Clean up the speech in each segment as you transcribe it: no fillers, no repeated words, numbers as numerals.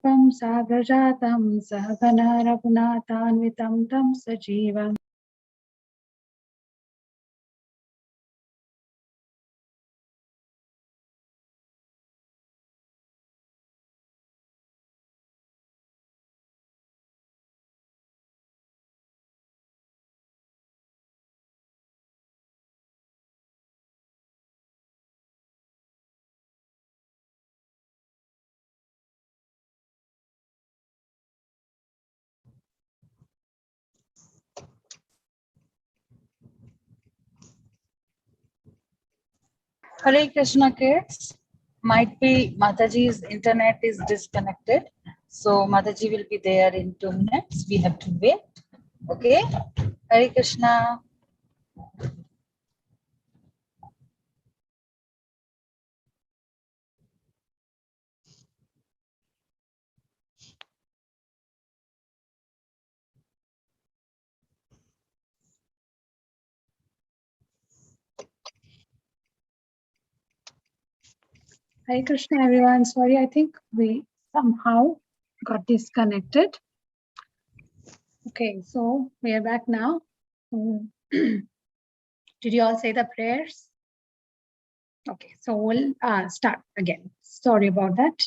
Shrupam Sagrajatam Sahagana Raghunathanvitam Tam Sajivam. Hare Krishna, kids. Might be Mataji's internet is disconnected. So Mataji will be there in 2 minutes. We have to wait. Okay. Hare Krishna. Hare Krishna, everyone. Sorry, I think we somehow got disconnected. Okay, so we are back now. Did you all say the prayers? Okay, so we'll start again. Sorry about that.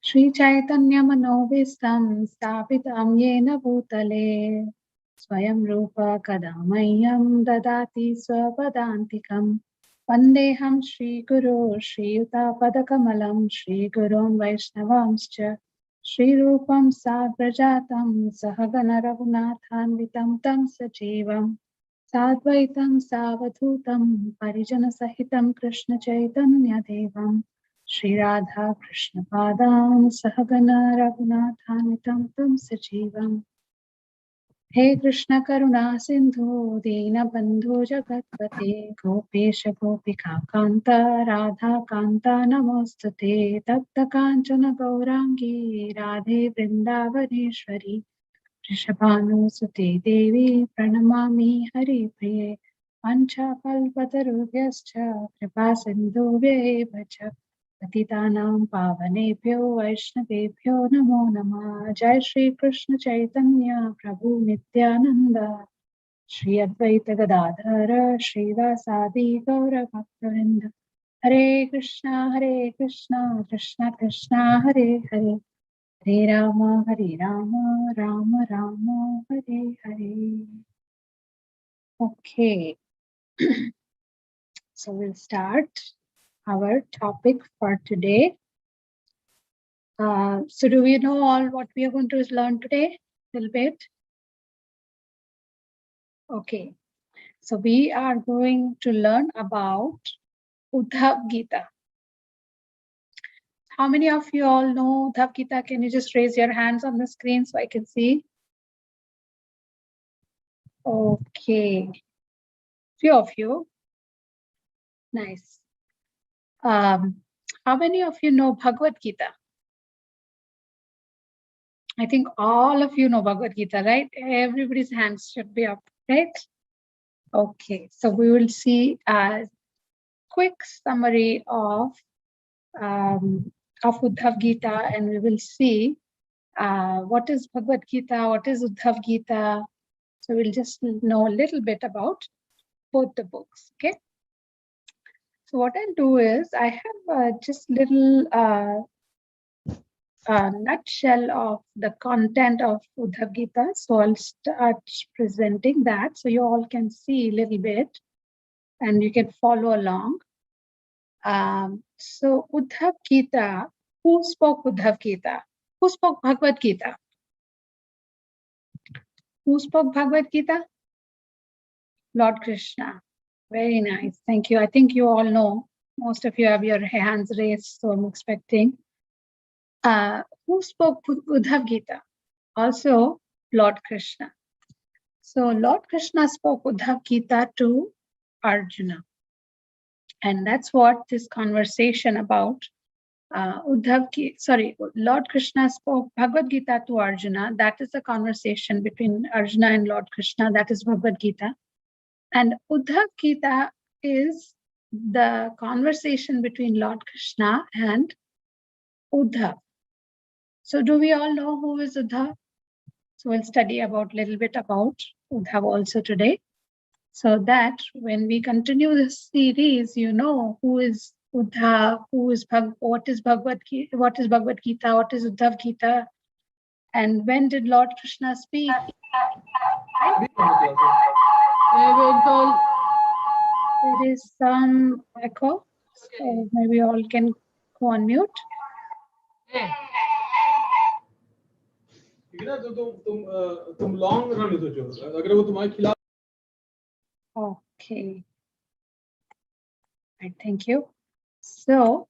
Shri Chaitanya Manovistam Stapitam Yena Bhutale Swayam Rupa Kadamayam Dadati Swapadantikam Vandeham Shri Guru Shri Yuta Padakamalam Shri Gurum Vaishnavamscha Shri Rupam Sagrajatam Sahagana Raghunathanvitam Tam Sajivam Sadvaitam Savadhutam Parijana Sahitam Krishna Chaitanya Devam Shri Radha Krishna Padam Sahagana Raghunathanvitam Tam Sajivam He Krishna Karuna Sindhu Dina Bandhu Jagatpate Gopesha Gopika Kanta Radha Kanta Namostate Tapta Kanchana Gaurangi Radhe Vrindavaneshwari Rishabhanu Sute Devi Pranamami Hari Priye Pancha Kalpatarubhyascha Kripa Sindhubhye Vacha Patitanam Pavanebhyo Vaishnavebhyo Namo Namah Jai Shri Krishna Chaitanya Prabhu Nityananda Shri Advaita Gadadhara Shri Vasadi Gaura Bhaktavinda Hare Krishna Krishna Krishna Hare Hare Hare Rama, Rama Rama, Hare Hare. Okay, so we'll start our topic for today. So do we know all what we are going to learn today? A little bit. Okay, so we are going to learn about Udav Gita. How many of you all know Udav Gita? Can you just raise your hands on the screen so I can see? Okay, few of you. Nice. How many of you know Bhagavad Gita? I think all of you know Bhagavad Gita, right? Everybody's hands should be up, right? Okay, so we will see a quick summary of Uddhav Gita, and we will see what is Bhagavad Gita, what is Uddhav Gita. So we'll just know a little bit about both the books, okay? So what I'll do is I have just little nutshell of the content of Uddhav Gita. So I'll start presenting that so you all can see a little bit and you can follow along. So Uddhav Gita, who spoke Uddhav Gita? Who spoke Bhagavad Gita? Who spoke Bhagavad Gita? Lord Krishna. Very nice. Thank you. I think you all know. Most of you have your hands raised, so I'm expecting. Who spoke Uddhav Gita? Also, Lord Krishna. So Lord Krishna spoke Uddhav Gita to Arjuna. And that's what this conversation about Lord Krishna spoke Bhagavad Gita to Arjuna. That is the conversation between Arjuna and Lord Krishna. That is Bhagavad Gita. And Uddhav Gita is the conversation between Lord Krishna and Udhav. So do we all know who is Udhav? So we'll study about little bit about Udhav also today. So that when we continue this series, you know who is Udhav, what is Bhagavad Gita, what is Udav Gita, and when did Lord Krishna speak? There is some echo, so maybe all can go on mute. Okay. Right, thank you. So,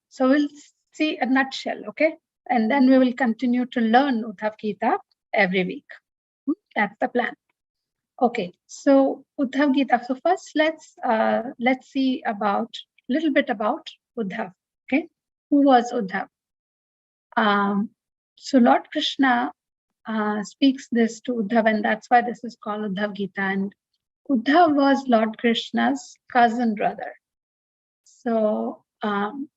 so we'll see a nutshell, okay? And then we will continue to learn Udav Gita every week. That's the plan. Okay, so Udav Gita. So first, let's see about a little bit about Udhav. Okay, who was Udhav? So Lord Krishna speaks this to Udhav, and that's why this is called Udav Gita. And Udhav was Lord Krishna's cousin brother. So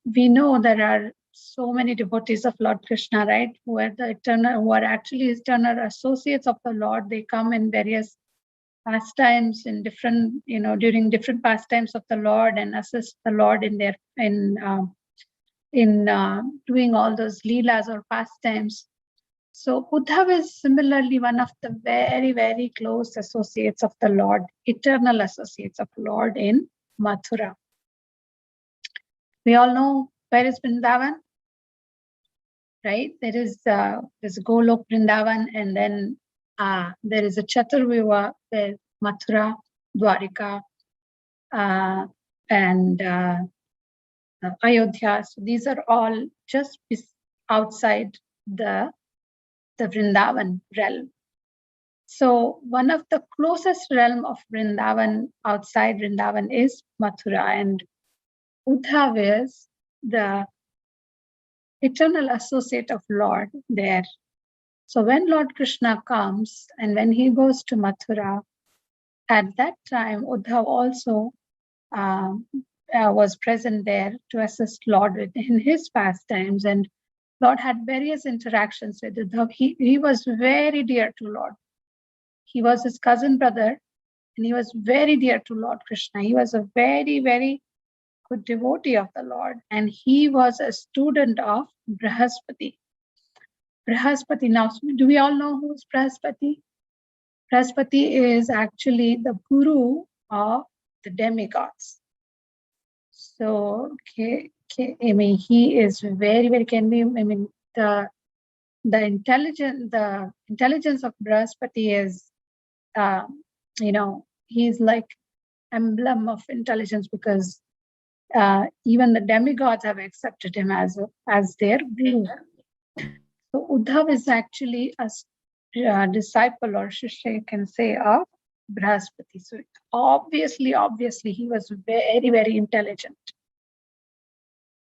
we know there are so many devotees of Lord Krishna, right? Who are actually eternal associates of the Lord. They come in various pastimes in different, during different pastimes of the Lord and assist the Lord in doing all those leelas or pastimes. So Uddhav is similarly one of the very, very close associates of the Lord, eternal associates of the Lord in Mathura. We all know where is Vrindavan, right? There's Golok Vrindavan, and then there is a Chaturvyuha, there's Mathura, Dwarika, and Ayodhya. So these are all just outside the Vrindavan realm. So one of the closest realm of Vrindavan, outside Vrindavan, is Mathura, and Uddhav is the eternal associate of Lord there. So when Lord Krishna comes and when he goes to Mathura, at that time Uddhav also was present there to assist Lord in his pastimes, and Lord had various interactions with Uddhav. He was very dear to Lord. He was his cousin brother, and he was very dear to Lord Krishna. He was a very, very good devotee of the Lord, and he was a student of Brihaspati. Brihaspati, now, do we all know who is Brihaspati? Brihaspati is actually the guru of the demigods. So, I mean, he is very, very, the intelligence of Brihaspati is, he's like emblem of intelligence, because even the demigods have accepted him as their guru. So Uddhav is actually a disciple, or Shishya, you can say, of Brihaspati. So obviously, he was very, very intelligent.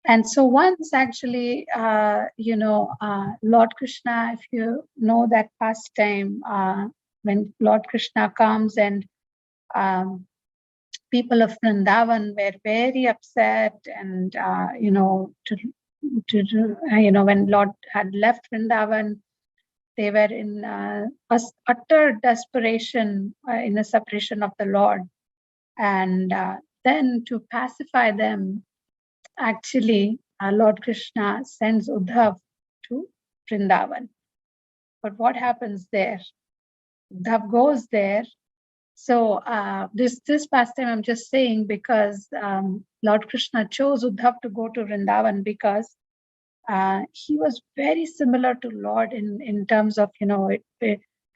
And so once actually, Lord Krishna, if you know that pastime, when Lord Krishna comes and people of Vrindavan were very upset, and when Lord had left Vrindavan, they were in utter desperation in the separation of the Lord. And then to pacify them, actually, Lord Krishna sends Uddhav to Vrindavan. But what happens there? Uddhav goes there. So this pastime I'm just saying because Lord Krishna chose Uddhav to go to Vrindavan because he was very similar to Lord in terms of,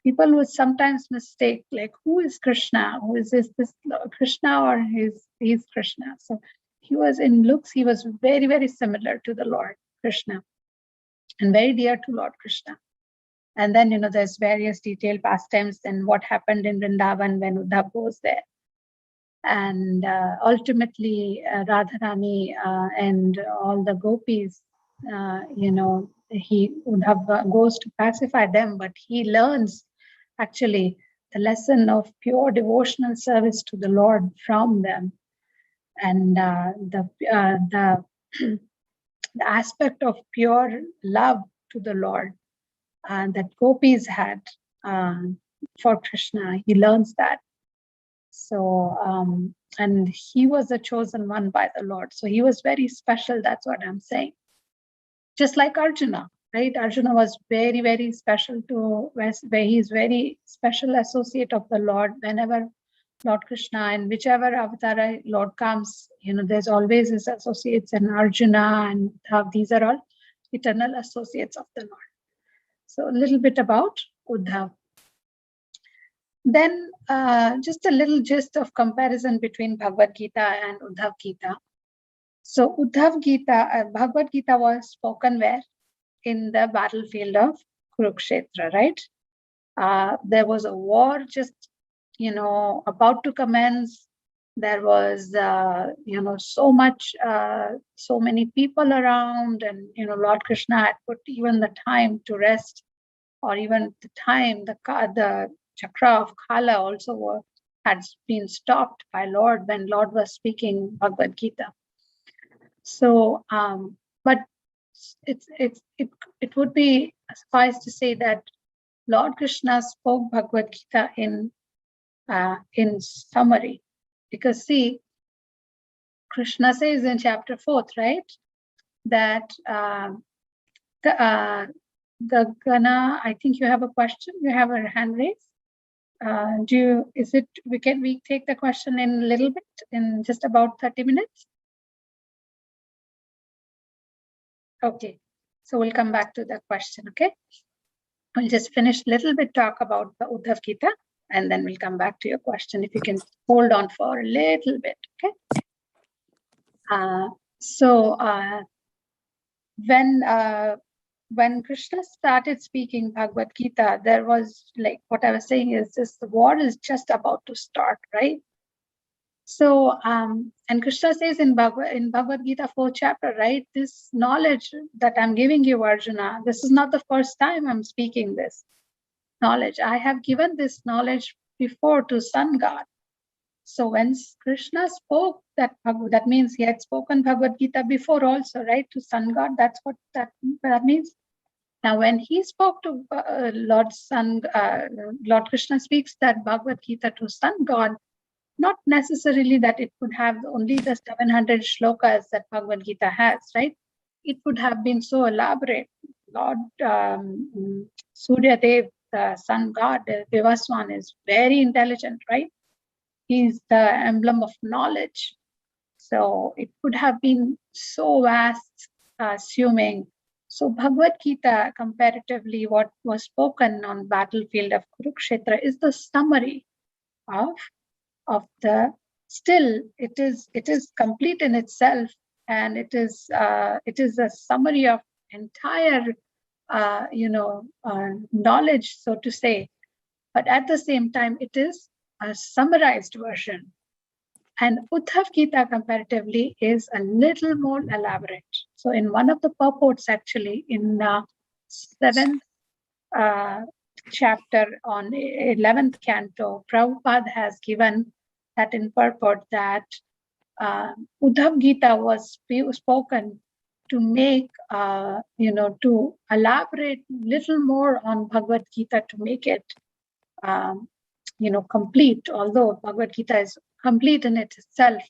people would sometimes mistake, like, who is Krishna? Who is this Krishna, or he's Krishna? So he was, in looks, he was very, very similar to the Lord Krishna and very dear to Lord Krishna. And then, there's various detailed pastimes and what happened in Vrindavan when Uddhav goes there. And ultimately, Radharani and all the gopis, Uddhav goes to pacify them, but he learns actually the lesson of pure devotional service to the Lord from them. And the aspect of pure love to the Lord that gopis had for Krishna. He learns that. So, and he was the chosen one by the Lord. So he was very special. That's what I'm saying. Just like Arjuna, right? Arjuna was very, very special to where he's very special associate of the Lord. Whenever Lord Krishna and whichever avatar Lord comes, there's always his associates, and Arjuna and Udhav. These are all eternal associates of the Lord. So a little bit about Udhav. Then just a little gist of comparison between Bhagavad Gita and Udav Gita. So Udav Gita, Bhagavad Gita was spoken where? In the battlefield of Kurukshetra, right? There was a war just, about to commence. There was, so much, so many people around, and, Lord Krishna had put even the time to rest, or even the time, the chakra of Kala also had been stopped by Lord when Lord was speaking Bhagavad Gita. So, but it would be suffice to say that Lord Krishna spoke Bhagavad Gita in summary, because see, Krishna says in chapter 4, right, that the Gana. I think you have a question. You have a hand raised. We take the question in a little bit, in just about 30 minutes? Okay, so we'll come back to the question, okay? We'll just finish a little bit talk about the Udav Gita, and then we'll come back to your question, if you can hold on for a little bit, okay? When Krishna started speaking Bhagavad Gita, there was, like what I was saying is this, the war is just about to start, right? So, and Krishna says in Bhagavad Gita 4th chapter, right, this knowledge that I'm giving you, Arjuna, this is not the first time I'm speaking this knowledge. I have given this knowledge before to Sun God. So when Krishna spoke that means he had spoken Bhagavad Gita before also, right, to Sun God. That's what that means. Now, when he spoke to Lord Krishna speaks that Bhagavad Gita to Sun God, not necessarily that it would have only the 700 shlokas that Bhagavad Gita has, right? It would have been so elaborate. Lord Suryadev, the sun god, Vyasadeva, is very intelligent, right? He's the emblem of knowledge. So it would have been so vast, assuming. So Bhagavad Gita, comparatively, what was spoken on battlefield of Kurukshetra is the summary of the. Still, it is complete in itself, and it is a summary of entire knowledge, so to say. But at the same time, it is a summarized version. And Udhav Gita, comparatively, is a little more elaborate. So in one of the purports, actually, in 7th chapter on 11th canto, Prabhupada has given that in purport that Udav Gita was spoken to make, to elaborate little more on Bhagavad Gita, to make it, complete, although Bhagavad Gita is complete in itself,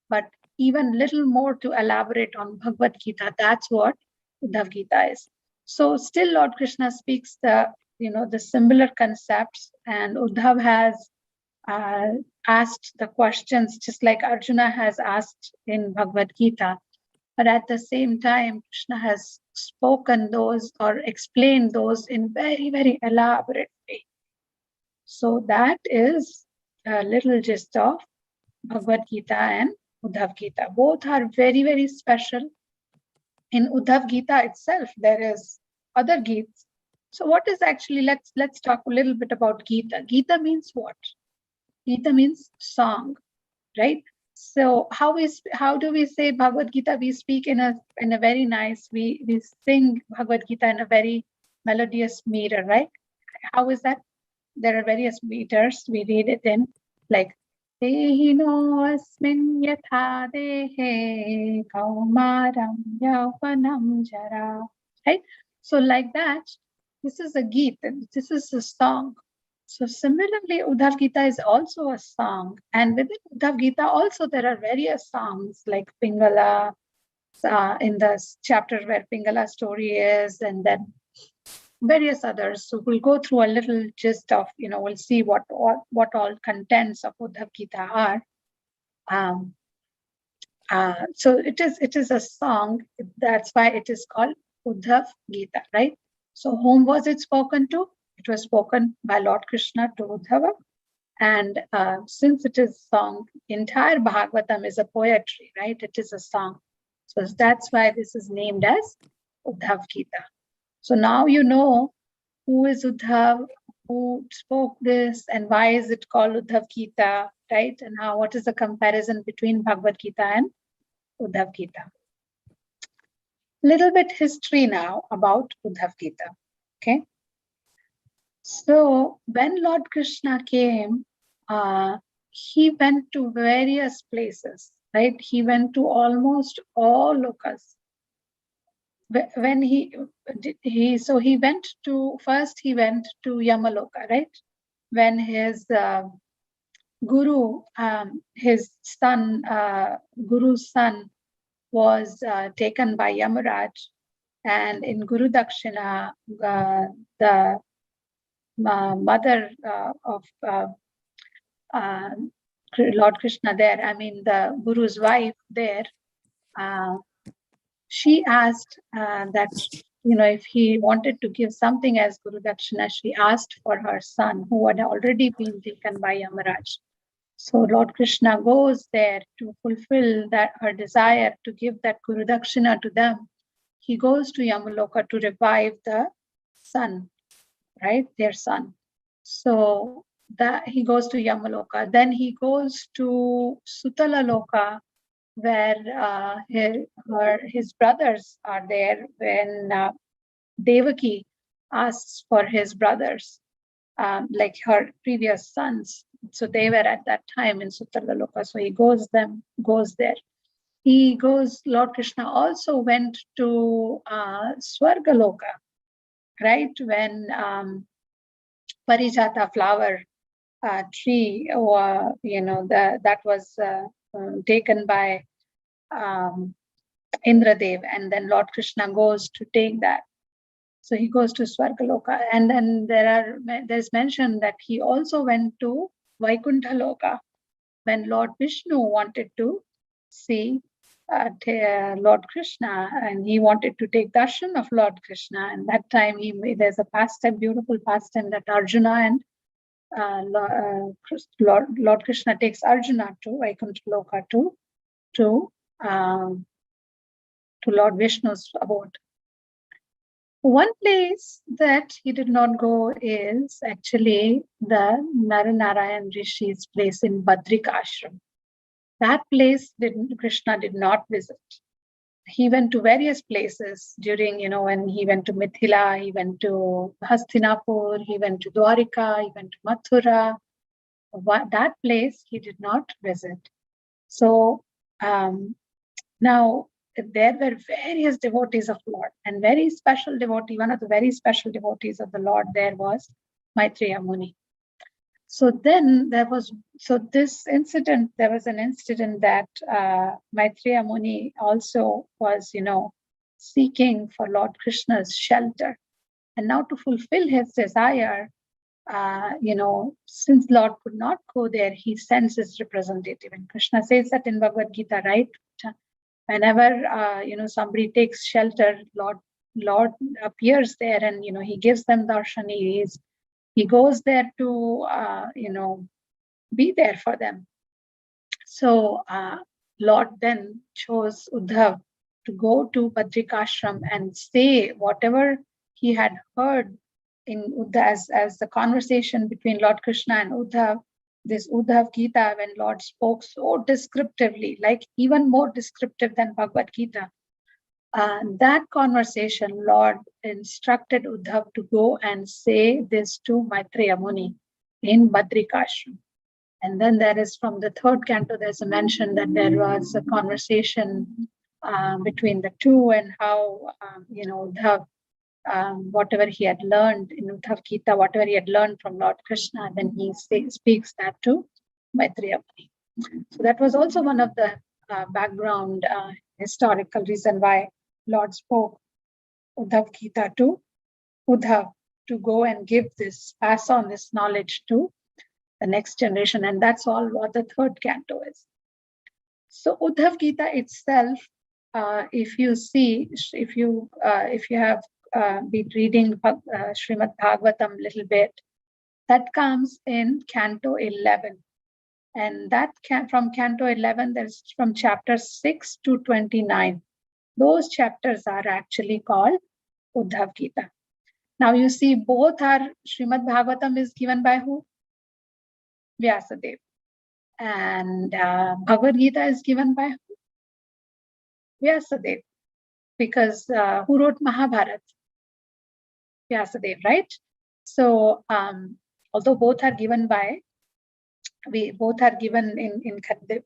but even little more to elaborate on Bhagavad Gita. That's what Udav Gita is. So still Lord Krishna speaks the similar concepts, and Udhav has asked the questions just like Arjuna has asked in Bhagavad Gita. But at the same time, Krishna has spoken those or explained those in very, very elaborate way. So that is a little gist of Bhagavad Gita and Udav Gita. Both are very, very special. In Udav Gita itself, there is other Gits. So what is actually, let's talk a little bit about Gita. Gita means what? Gita means song, right? So how do we say Bhagavad Gita? We speak in a very nice, we sing Bhagavad Gita in a very melodious meter, right? How is that? There are various meters we read it in, like Dehino asmin yatha dehe kaumaram yauvanam jara. Right? So like that, this is a Gita, this is a song. So similarly, Udav Gita is also a song. And within Udav Gita also there are various songs like Pingala, in the chapter where Pingala story is, and then various others. So we'll go through a little gist of, we'll see what all contents of Udav Gita are. So it is a song. That's why it is called Udav Gita, right? So whom was it spoken to? It was spoken by Lord Krishna to Udhava. And since it is song, entire Bhagavatam is a poetry, right? It is a song. So that's why this is named as Udav Gita. So now you know who is Udhav, who spoke this, and why is it called Udav Gita, right? And what is the comparison between Bhagavad Gita and Udav Gita? Little bit history now about Udav Gita, okay? So when Lord Krishna came, he went to various places, right? He went to almost all lokas. When he went to Yamaloka, right? When his guru, his son, guru's son was taken by Yamaraj, and in Guru Dakshina, the mother of Lord Krishna there, the Guru's wife there, she asked that, if he wanted to give something as Guru Dakshina, she asked for her son who had already been taken by Yamaraj. So Lord Krishna goes there to fulfill her desire to give that Guru Dakshina to them. He goes to Yamaloka to revive the son, right? Their son. So that he goes to Yamaloka. Then he goes to Sutalaloka, where his brothers are there when Devaki asks for his brothers, like her previous sons. So they were at that time in Sutalaloka. So he goes there. Lord Krishna also went to Swargaloka, right? When Parijata flower tree, or that was taken by Indradev, and then Lord Krishna goes to take that. So he goes to Swargaloka, and then there's mention that he also went to Vaikuntha Loka when Lord Vishnu wanted to see Lord Krishna, and he wanted to take darshan of Lord Krishna. And that time there's a pastime, beautiful pastime, that Arjuna and Lord Krishna takes Arjuna to Vaikuntha Loka to Lord Vishnu's abode. One place that he did not go is actually the Naranarayan Rishi's place in Badrika Ashram. That place Krishna did not visit. He went to various places during, when he went to Mithila, he went to Hastinapur, he went to Dwarika, he went to Mathura. That place he did not visit. So now there were various devotees of Lord, and very special devotee, one of the very special devotees of the Lord there was Maitreya Muni. So then there was an incident that Maitreya Muni also was, seeking for Lord Krishna's shelter. And now to fulfill his desire, since Lord could not go there, he sends his representative. And Krishna says that in Bhagavad Gita, right? Whenever, somebody takes shelter, Lord appears there, and, he gives them darshan. He goes there to, be there for them. So Lord then chose Udhav to go to Badrikashram and say whatever he had heard in Udhav, as the conversation between Lord Krishna and Udhav, this Udav Gita, when Lord spoke so descriptively, like even more descriptive than Bhagavad Gita. That conversation, Lord instructed Udhav to go and say this to Maitreya Muni in Badrikashram. And then there is from the third canto, there's a mention that there was a conversation between the two, and how, Udhav, whatever he had learned in Udav Gita, whatever he had learned from Lord Krishna, then he speaks that to Maitreya Muni. So that was also one of the background historical reason why Lord spoke Udav Gita to Udhav to go and give this, pass on this knowledge to the next generation. And that's all what the third canto is. So Uddhav Gita itself, if you see, if you have been reading Srimad Bhagavatam a little bit, that comes in canto 11. And that from canto 11, there's from chapter 6 to 29. Those chapters are actually called Uddhav Gita. Now you see, both are Srimad Bhagavatam is given by who? Vyasadeva. And Bhagavad Gita is given by who? Vyasadeva. Because who wrote Mahabharata? Vyasadeva, right? So although both are given by, both are given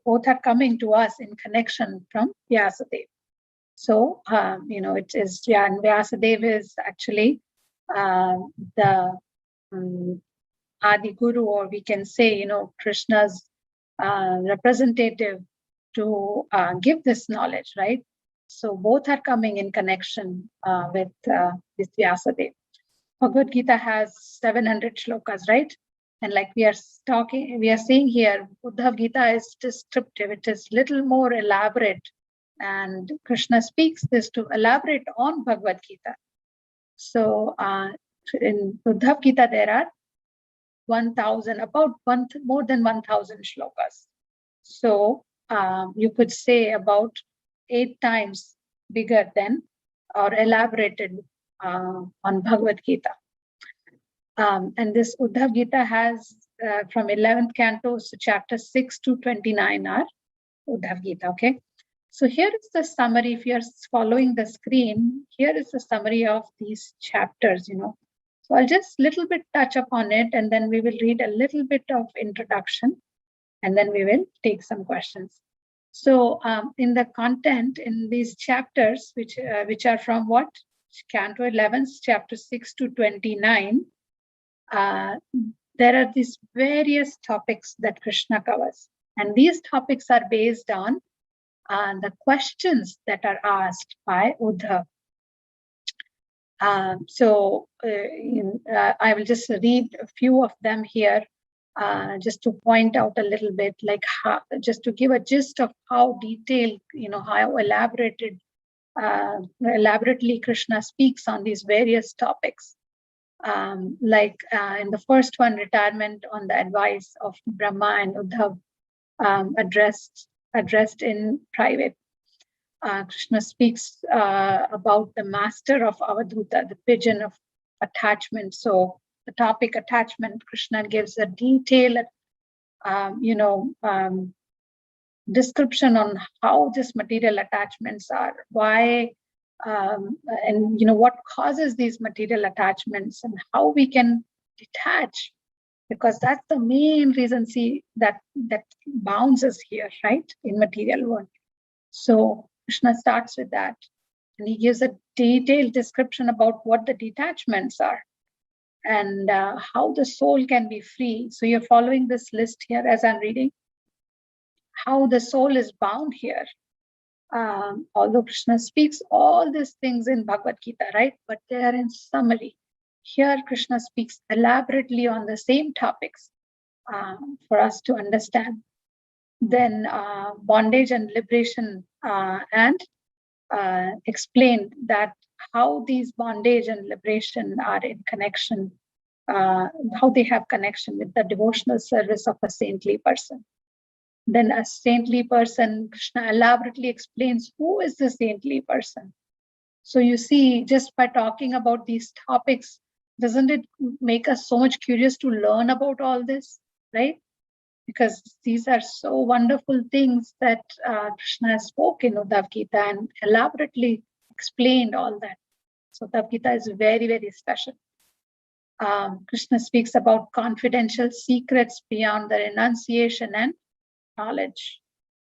both are coming to us in connection from Vyasadeva. So it is, and Vyasadeva is actually the Adi Guru, or we can say, Krishna's representative to give this knowledge, right? So both are coming in connection with Vyasadeva. Bhagavad Gita has 700 shlokas, right? And like we are saying here, Uddhav Gita is descriptive. It is little more elaborate. And Krishna speaks this to elaborate on Bhagavad Gita. So in Uddhav Gita, there are 1,000, more than 1,000 shlokas. So you could say about 8 times bigger than or elaborated on Bhagavad Gita. And this Uddhav Gita has from 11th canto, so chapter 6 to 29 are Uddhav Gita, okay? So here is the summary. If you're following the screen, here is the summary of these chapters, So I'll just little bit touch upon it, and then we will read a little bit of introduction, and then we will take some questions. So in the content in these chapters, which are from what? Canto 11, chapter 6 to 29, there are these various topics that Krishna covers. And these topics are based on the questions that are asked by Udhav. I will just read a few of them here, just to point out a little bit, like how, just to give a gist of how detailed, how elaborately Krishna speaks on these various topics. Like in the first one, retirement on the advice of Brahma and Udhav, addressed in private. Krishna speaks about the master of Avadhuta, the pigeon of attachment. So the topic attachment, Krishna gives a detailed, description on how these material attachments are, why, and what causes these material attachments, and how we can detach, because that's the main reason. See that bounds us here, right, in material world. So Krishna starts with that, and he gives a detailed description about what the detachments are and how the soul can be free. So you're following this list here as I'm reading, how the soul is bound here. Although Krishna speaks all these things in Bhagavad Gita, right? But they are in summary. Here Krishna speaks elaborately on the same topics for us to understand. Then bondage and liberation, and explained that how these bondage and liberation are in connection, how they have connection with the devotional service of a saintly person. Then a saintly person, Krishna elaborately explains who is the saintly person. So you see, just by talking about these topics, doesn't it make us so much curious to learn about all this, right? Because these are so wonderful things that Krishna spoke in Udav Gita and elaborately explained all that. So Udav Gita is very, very special. Krishna speaks about confidential secrets beyond the renunciation and knowledge.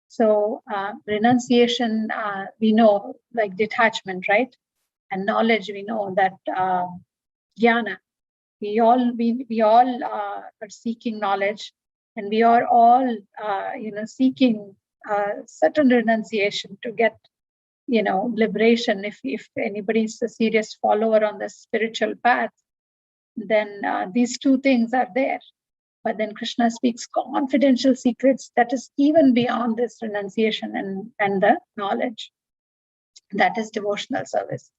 So renunciation, we know, like detachment, right? And knowledge, we know that jnana. We all are seeking knowledge, and we are all seeking certain renunciation to get liberation. If anybody is a serious follower on the spiritual path, then these two things are there. But then Krishna speaks confidential secrets that is even beyond this renunciation and the knowledge. That is devotional service.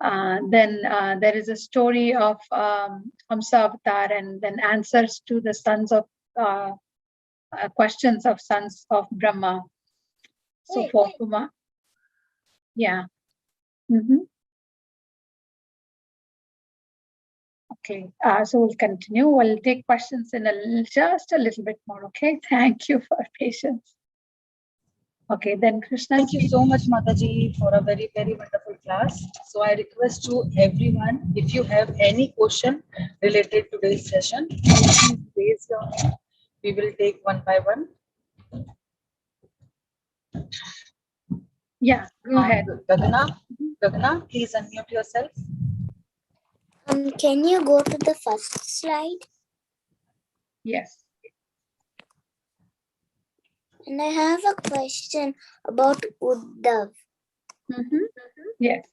Then there is a story of Hamsa Avatar, and then answers to the sons of questions of sons of Brahma. So for Kuma, yeah. Okay, so we'll continue. We'll take questions in just a little bit more. Okay, thank you for patience. Okay, then Krishna. Thank you so much, Mataji, for a very, very wonderful class. So I request to everyone, if you have any question related to today's session, please raise your hand. We will take one by one. Yeah, go ahead. Gagana, please unmute yourself. Can you go to the first slide? Yes. And I have a question about Udav. Yes.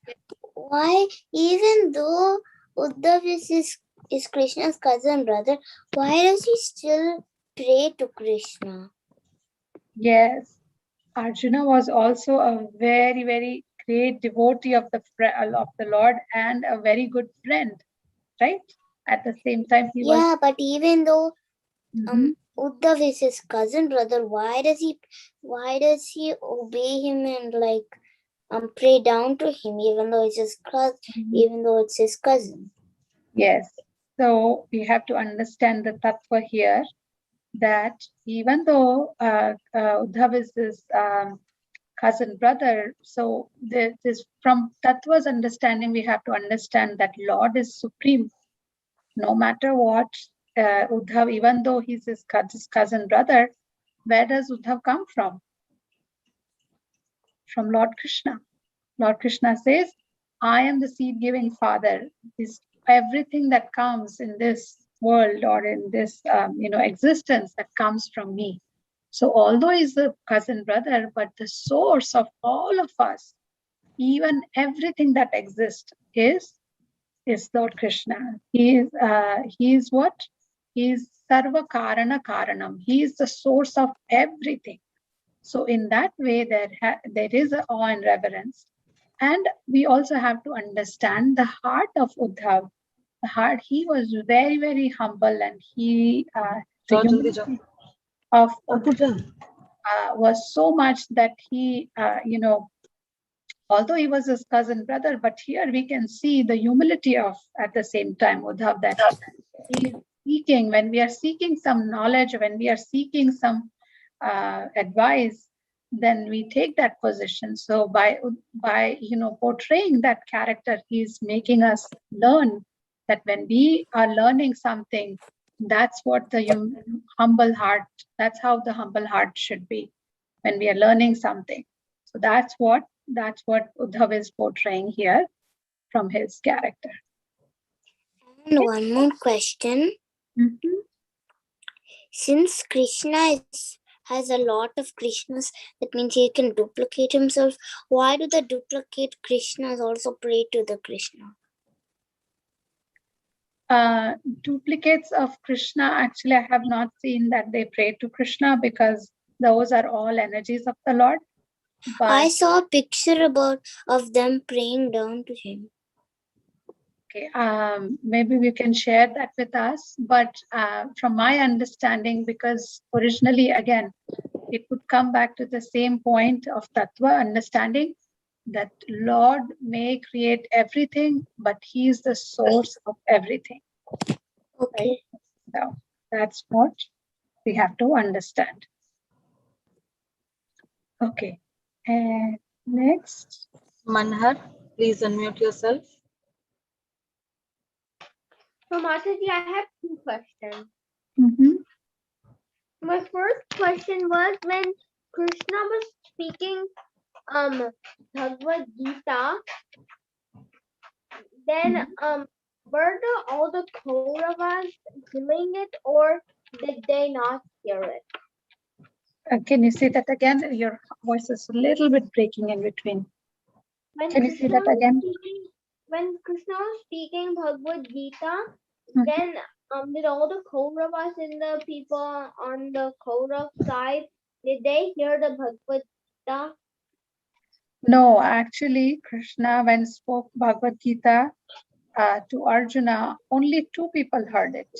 Why, even though Udav is Krishna's cousin brother, why does he still pray to Krishna? Yes. Arjuna was also a very, very great devotee of the Lord and a very good friend, right? At the same time, he was. Yeah, but even though Udav is his cousin brother, why does he obey him and pray down to him, even though it's his cousin, even though it's his cousin? Yes. So we have to understand the tattva here, that even though Udhav is his cousin brother, so this from tattva's understanding, we have to understand that Lord is supreme. No matter what, Udhav, even though he's his cousin brother, where does Udhav come from? From Lord Krishna. Lord Krishna says, I am the seed-giving father. Everything that comes in this world or in this existence, that comes from me. So although he's a cousin brother, but the source of all of us, even everything that exists, is Lord Krishna. He is what? He is Sarva Karana Karanam. He is the source of everything. So in that way, there is an awe and reverence. And we also have to understand the heart of Udhav. The heart, he was very, very humble, and he the humility of Udhav was so much that he, although he was his cousin brother, but here we can see the humility of, at the same time, Udhav, that he is seeking, when we are seeking some knowledge, when we are seeking some advice, then we take that position. So by portraying that character, he's making us learn that when we are learning something, that's what the humble heart, that's how the humble heart should be when we are learning something. So that's what Udhav is portraying here from his character. And one more question. Since Krishna has a lot of Krishnas, that means he can duplicate himself. Why do the duplicate Krishnas also pray to the Krishna? Duplicates of Krishna, actually, I have not seen that they pray to Krishna, because those are all energies of the Lord. But I saw a picture of them praying down to him. Okay, maybe we can share that with us. But from my understanding, because originally, again, it would come back to the same point of tattva understanding, that Lord may create everything, but he is the source of everything. Okay. Right? So that's what we have to understand. Okay. And next. Manhar, please unmute yourself. So Mataji, I have two questions. Mhm. My first question was when Krishna was speaking Bhagavad Gita, then were all the Kauravas hearing it or did they not hear it? Can you say that again? Your voice is a little bit breaking in between. When Can you say that was again? when Krishna was speaking Bhagavad Gita, Mhm. then did all the Kauravas and the people on the Kaurav side, did they hear the Bhagavad Gita? No, actually, Krishna, when spoke Bhagavad Gita to Arjuna, only two people heard it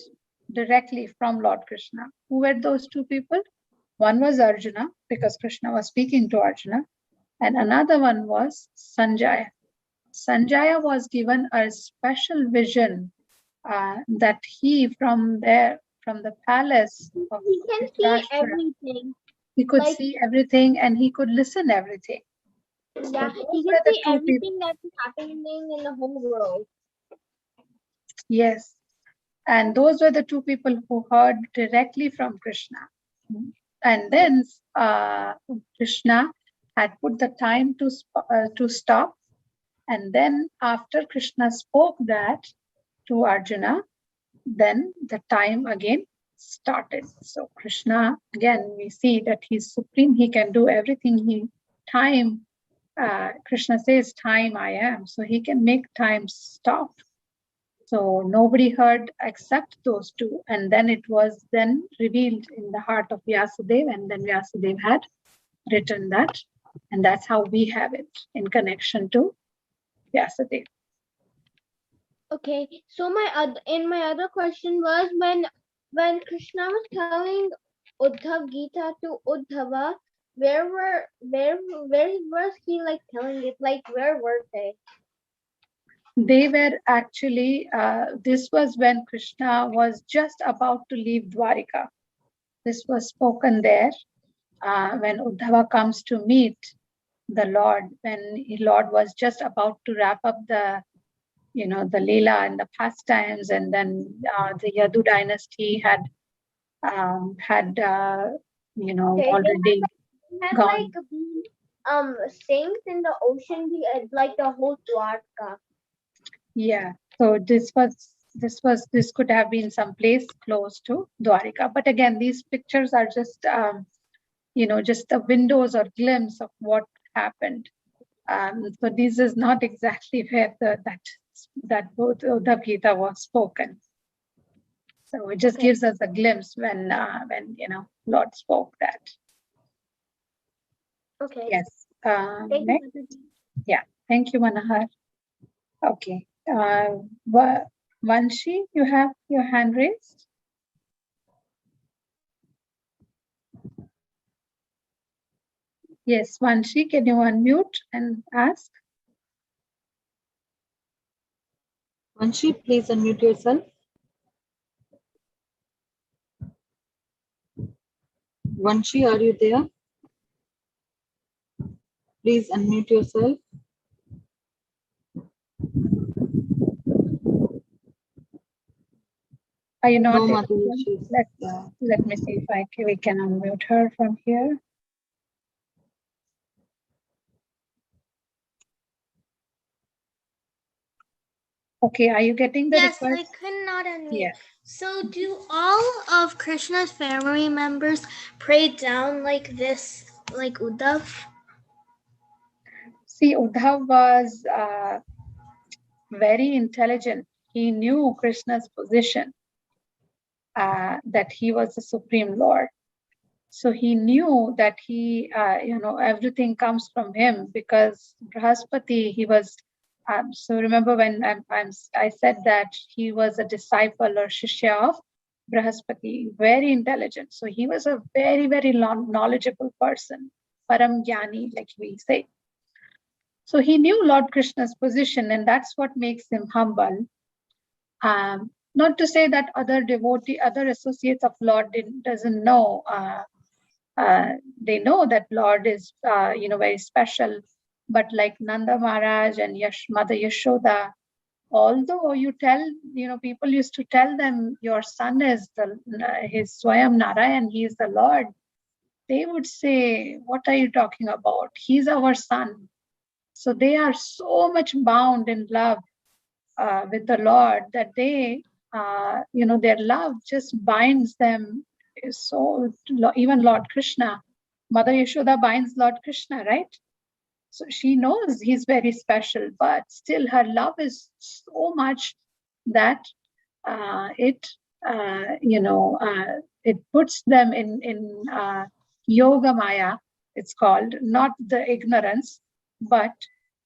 directly from Lord Krishna. Who were those two people? One was Arjuna, because Krishna was speaking to Arjuna, and another one was Sanjaya. Sanjaya was given a special vision that he, from the palace of He can see Dhritarashtra, everything. he could Like- see everything and he could listen everything. Yeah, So he those were can the see two people. everything that's happening in the whole world. Yes. And those were the two people who heard directly from Krishna. And then Krishna had put the time to stop. And then after Krishna spoke that to Arjuna, then the time again started. So Krishna, again, we see that he's supreme. He can do everything. Krishna says, time I am. So he can make time stop. So nobody heard except those two. And then it was then revealed in the heart of Vyasadeva. And then Vyasadeva had written that. And that's how we have it in connection to Vyasadeva. Okay, so my other question was when Krishna was telling Uddhav Gita to Udhava, where was he like telling it? Like where were they? They were actually, this was when Krishna was just about to leave Dwarika. This was spoken there when Uddhava comes to meet the Lord, when Lord was just about to wrap up the Leela and the pastimes, and then the Yadu dynasty had Okay, already they had gone. like been sinks in the ocean, like the whole Dwarka. Yeah. So this could have been some place close to Dwarika. But again, these pictures are just just the windows or glimpse of what happened. So this is not exactly where that both Udav Gita was spoken. So it just gives us a glimpse when Lord spoke that. Okay. Yes. Thank Next. you. Yeah. Thank you, Manahar. Okay. Vanshi, you have your hand raised. Yes, Vanshi, can you unmute and ask? Vanshi, please unmute yourself. Vanshi, are you there? Please unmute yourself. Are you not? No, Madhusudhan. Let me see if we can unmute her from here. Okay, are you getting the Yes, request? I could not unmute. Yeah. So do all of Krishna's family members pray down like this, like Udav? See, Udhav was very intelligent. He knew Krishna's position, that he was the Supreme Lord. So he knew that everything comes from him, because Brahaspati, he was, so remember when I said that he was a disciple or Shishya of Brahaspati, very intelligent. So he was a very, very knowledgeable person, Param Jnani, like we say. So he knew Lord Krishna's position, and that's what makes him humble. Not to say that other associates of Lord doesn't know. They know that Lord is, very special. But like Nanda Maharaj and Mother Yashoda, although you tell, people used to tell them your son is his Swayam Narayan, he is the Lord. They would say, what are you talking about? He's our son. So they are so much bound in love with the Lord that they, their love just binds them. So even Lord Krishna, Mother Yashoda binds Lord Krishna, right? So she knows he's very special, but still her love is so much that it puts them in yogamaya. It's called, not the ignorance, but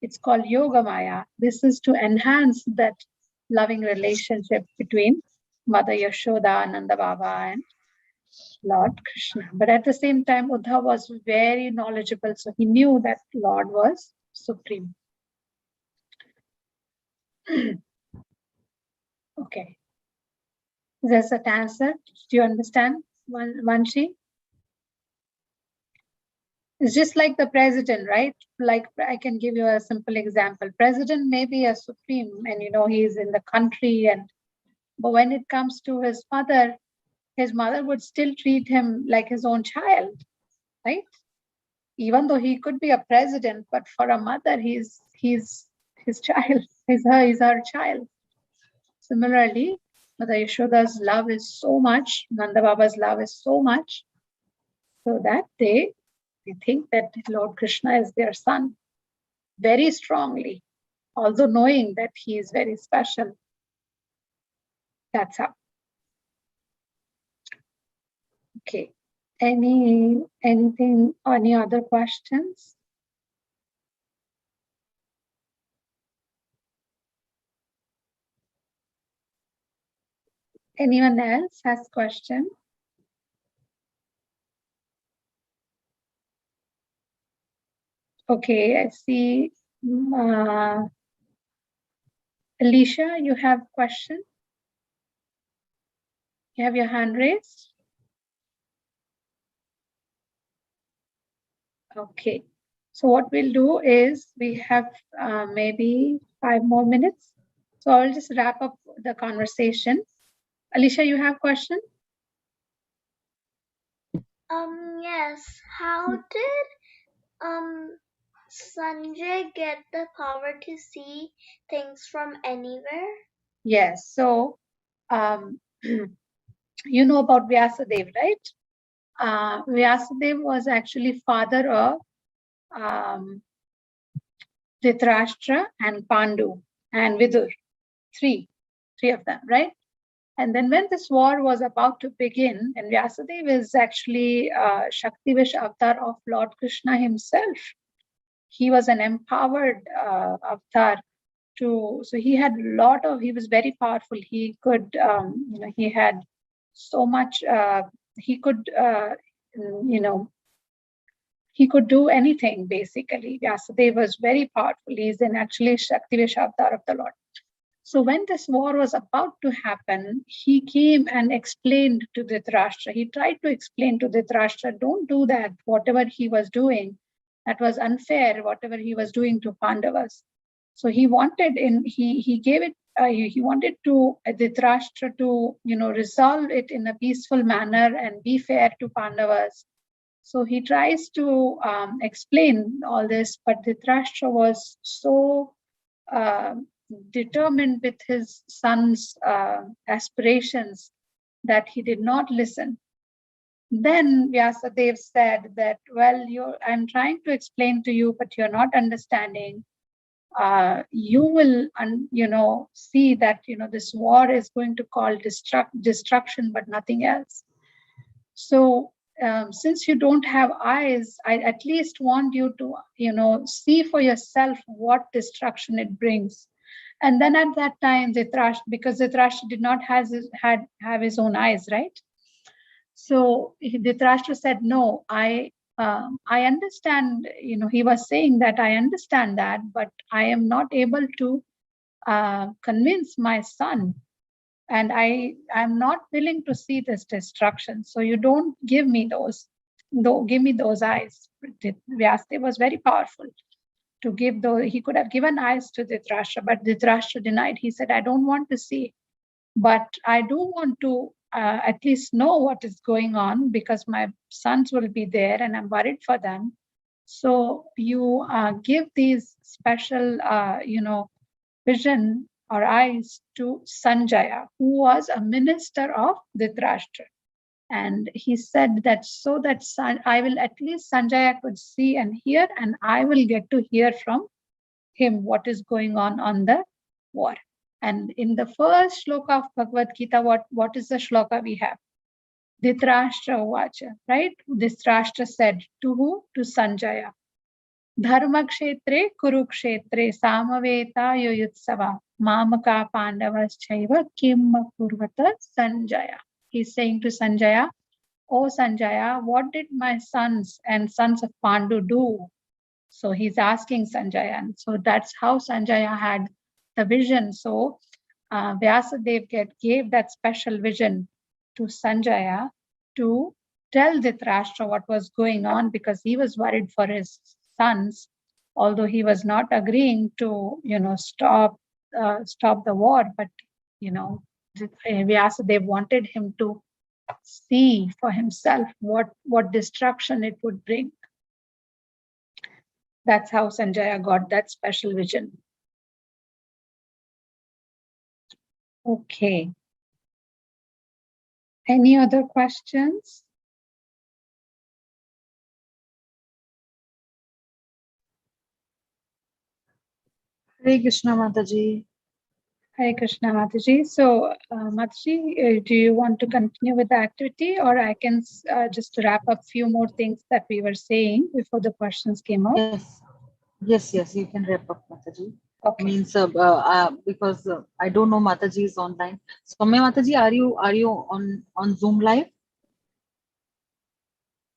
it's called yogamaya. This is to enhance that loving relationship between Mother Yashoda, Nanda Baba, and Lord Krishna. But at the same time, Uddhav was very knowledgeable, so he knew that Lord was supreme. Okay. There's an answer. Do you understand, Vanshi? It's just like the president, right? Like, I can give you a simple example. President may be a supreme, and he's in the country, but when it comes to his mother would still treat him like his own child, right? Even though he could be a president, but for a mother, he's his child. He's her child. Similarly, Mother Yashoda's love is so much, Nanda Baba's love is so much, so that they think that Lord Krishna is their son very strongly, although knowing that he is very special. That's how. Okay. Any other questions? Anyone else has question? Okay, I see. Alicia, you have question? You have your hand raised? Okay. So what we'll do is we have maybe 5 more minutes. So I'll just wrap up the conversation. Alicia, you have question? Yes. How did Sanjay get the power to see things from anywhere? Yes. So you know about Vyasadeva, right? Vyasadeva was actually father of Dhritarashtra and Pandu and Vidur, three of them, right? And then when this war was about to begin, and Vyasadeva is actually Shaktivish avatar of Lord Krishna himself. He was an empowered avatar. So he had he was very powerful. He could, he had so much, he could do anything basically. Vyasadeva was very powerful. He's actually Shaktivish avatar of the Lord. So when this war was about to happen, he came and explained to Dhritarashtra. He tried to explain to Dhritarashtra, don't do that. Whatever he was doing, that was unfair, whatever he was doing to Pandavas. So he wanted he wanted to Dhritarashtra to, resolve it in a peaceful manner and be fair to Pandavas. So he tries to explain all this, but Dhritarashtra was so determined with his son's aspirations that he did not listen. Then Vyasadeva said that, well, I'm trying to explain to you, but you're not understanding. You will, see that, this war is going to cause destruction, but nothing else. So since you don't have eyes, I at least want you to, see for yourself what destruction it brings. And then at that time, because Dhritarashtra did not have his own eyes, right? So Dhritarashtra said, no, I understand, he was saying that I understand that, but I am not able to convince my son. And I'm not willing to see this destruction. So you don't give me those eyes. Vyasadeva was very powerful. to give, though he could have given eyes to Dhritarashtra, but Dhritarashtra denied. He said, I don't want to see, but I do want to at least know what is going on, because my sons will be there and I'm worried for them. So you give these special, vision or eyes to Sanjaya, who was a minister of Dhritarashtra. And he said that so that I will, at least Sanjaya could see and hear, and I will get to hear from him what is going on the war. And in the first shloka of Bhagavad Gita, what is the shloka we have? Dhritarashtra Uvacha, right? Dhritarashtra said to who? To Sanjaya. Dharma kshetre kurukshetre samaveta yoyutsava mamaka pandavas chaiva kim kurvata Sanjaya. He's saying to Sanjaya, oh Sanjaya, what did my sons and sons of Pandu do? So he's asking Sanjaya. And so that's how Sanjaya had the vision. So Vyasadeva gave that special vision to Sanjaya to tell Dhritarashtra what was going on, because he was worried for his sons, although he was not agreeing to, stop the war. But, Vyasadeva wanted him to see for himself what destruction it would bring. That's how Sanjaya got that special vision. Okay. Any other questions? Hare Krishna, Mataji. Hare Krishna, Mataji. So, Mataji, do you want to continue with the activity, or I can just wrap up few more things that we were saying before the questions came up? Yes, you can wrap up, Mataji. Okay. Means because I don't know Mataji is online. Soumya Mataji, are you on Zoom live?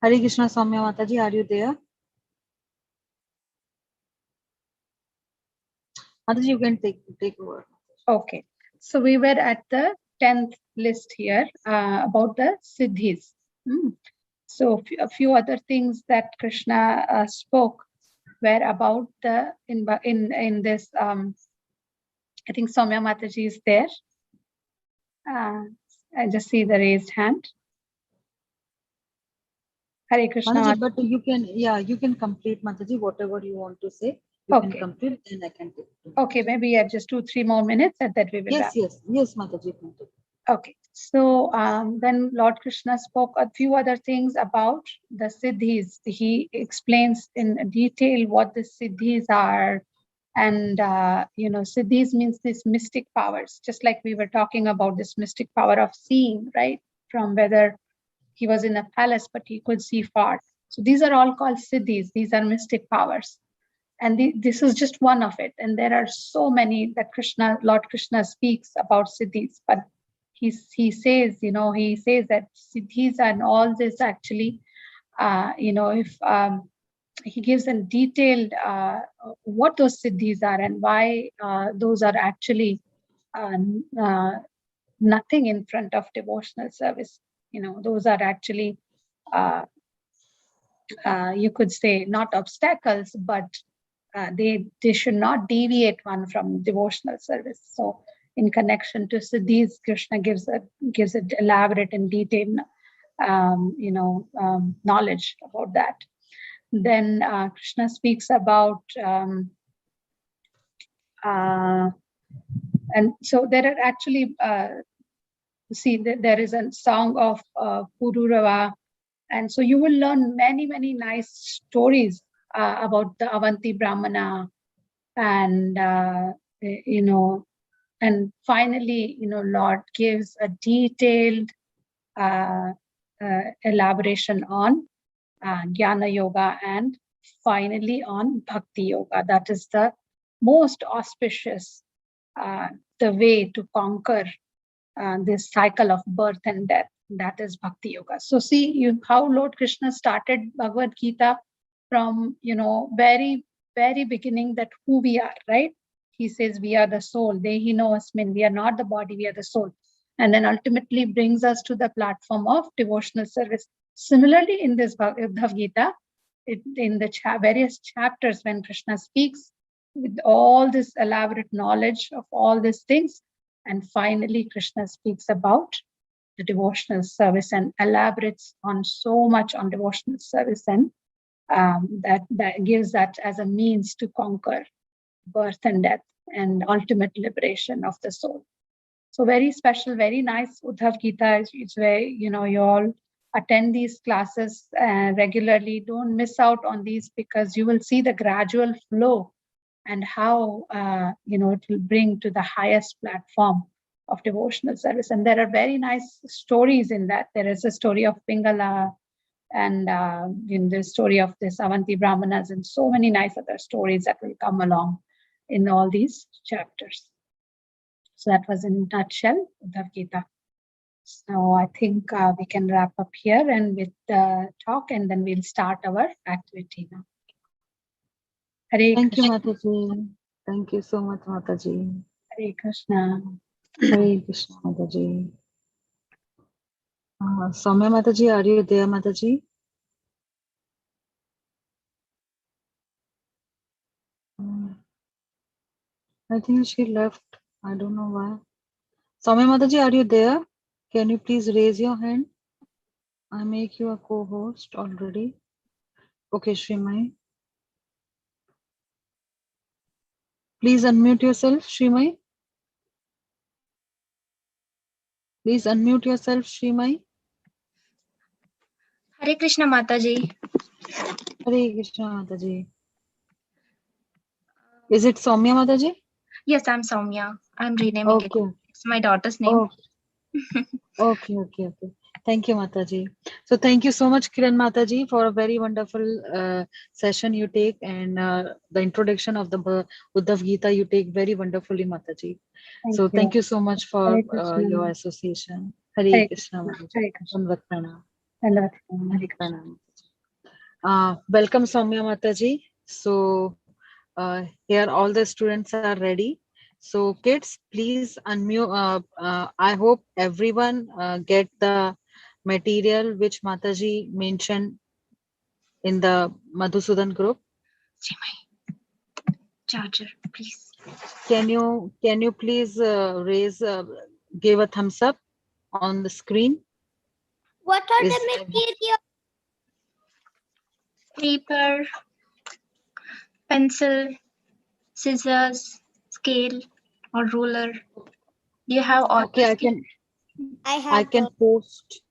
Hare Krishna, Soumya Mataji, are you there? Mataji, you can take over. Okay. So we were at the 10th list here about the Siddhis. So a few other things that Krishna spoke were about the in this. I think Soumya Mataji is there. I just see the raised hand. Hare Krishna. Mataji, but you can complete, Mataji, whatever you want to say. You can complete, then I can take it. Okay, maybe have just 2-3 more minutes, and that we will wrap. Yes, Mataji. Okay, so then Lord Krishna spoke a few other things about the Siddhis. He explains in detail what the Siddhis are. And, Siddhis means these mystic powers, just like we were talking about this mystic power of seeing, right? From whether he was in a palace, but he could see far. So these are all called Siddhis. These are mystic powers. And this is just one of it. And there are so many that Lord Krishna speaks about Siddhis. But he says, that Siddhis and all this actually, if he gives a detailed what those Siddhis are and why those are actually nothing in front of devotional service. Those are actually, you could say, not obstacles, but they should not deviate one from devotional service. So in connection to Siddhis, Krishna gives it elaborate and detailed knowledge about that. Then Krishna speaks about and so there are actually there is a song of Pururava, and so you will learn many nice stories about the Avanti Brahmana, and and finally Lord gives a detailed elaboration on Jnana Yoga, and finally on Bhakti Yoga. That is the most auspicious, the way to conquer this cycle of birth and death. That is Bhakti Yoga. So see how Lord Krishna started Bhagavad Gita from, very, very beginning, that who we are, right? He says we are the soul. Dehi no asmin. We are not the body, we are the soul. And then ultimately brings us to the platform of devotional service. Similarly, in this Udav Gita, in the various chapters when Krishna speaks with all this elaborate knowledge of all these things. And finally, Krishna speaks about the devotional service and elaborates on so much on devotional service, and that gives that as a means to conquer birth and death and ultimate liberation of the soul. So very special, very nice. Udav Gita is where, you all attend these classes regularly. Don't miss out on these, because you will see the gradual flow and how, it will bring to the highest platform of devotional service. And there are very nice stories in that. There is a story of Pingala, and in the story of this Avanti Brahmanas, and so many nice other stories that will come along in all these chapters. So that was in a nutshell, Udav Gita. So I think we can wrap up here and with the talk, and then we'll start our activity now. Hare Thank you, Krishna. Mataji. Thank you so much, Mataji. Hare Krishna. Hare Krishna, Mataji. Soumya Mataji, are you there, Mataji? I think she left. I don't know why. Soumya Mataji, are you there? Can you please raise your hand? I make you a co-host already. Okay, Srimai. Please unmute yourself, Srimai. Please unmute yourself, Srimai. Hare Krishna Mataji. Hare Krishna, Mataji. Is it Soumya Mataji? Yes, I'm Soumya. I'm renaming it. Okay. It's my daughter's name. Oh, okay. Thank you, Mataji. So thank you so much, Kiran Mataji, for a very wonderful session you take, and the introduction of the Udav Gita you take very wonderfully, Mataji. So thank you so much for Hare Krishna. your association. Hare Hare Krishna, Krishna. Mataji. Hare Krishna. Dandavat pranam. Dandavat pranam. Hare Krishna. Pranam. Welcome, Soumya Mataji. So here all the students are ready. So kids, please unmute. I hope everyone get the material which Mataji mentioned in the Madhusudhan group. Charger, please. Can you please give a thumbs up on the screen? What are Is the materials? Paper, pencil, scissors, scale, or ruler. Do you have all? Okay, I can post.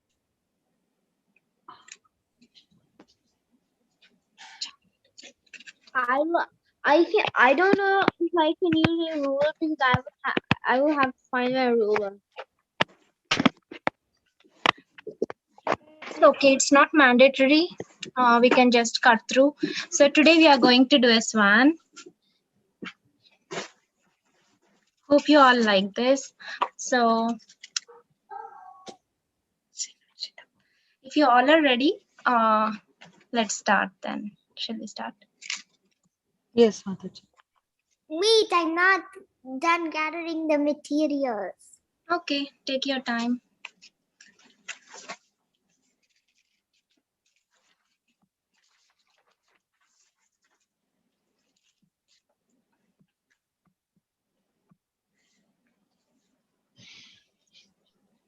I don't know if I can use a ruler, because I will have to find a ruler. It's okay, it's not mandatory. We can just cut through. So today we are going to do a swan. Hope you all like this. So if you all are ready, let's start then. Shall we start? Yes, Mataji. Wait, I'm not done gathering the materials. Okay, take your time.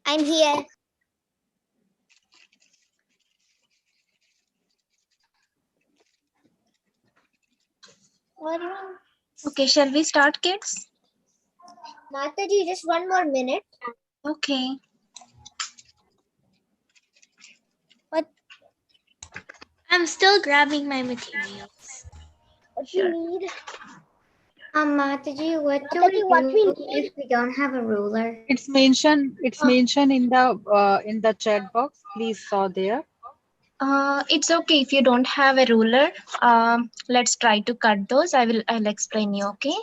I'm here. Okay, shall we start, kids? Mataji, just one more minute. Okay. I'm still grabbing my materials. What Sure. do you need? Mataji, what do Mataji, what we we do need? if we don't have a ruler? It's mentioned in the chat box. Please saw there. It's okay if you don't have a ruler. Let's try to cut those. I'll explain you. Okay.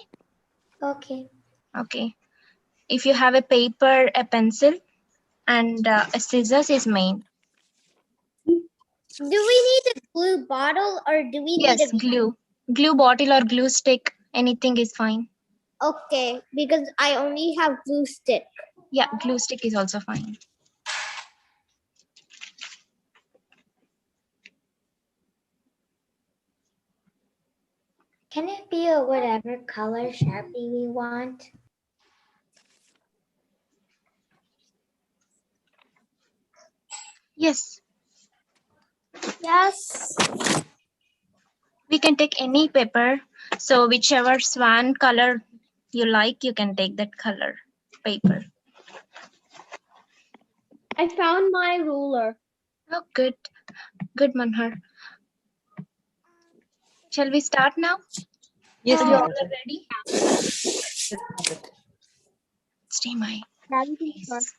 Okay. Okay. If you have a paper, a pencil, and a scissors is main. Do we need a glue bottle or do we Yes, need a glue bottle or glue stick. Anything is fine. Okay, because I only have glue stick. Yeah, glue stick is also fine. Can it be a whatever color Sharpie we want? Yes, Yes. we can take any paper. So whichever swan color you like, you can take that color paper. I found my ruler. Oh, good. Good, Manhar. Shall we start now? Yes, Are you all Mataji. ready? Yes, Mataji. Stay, my. Now we can start. Please.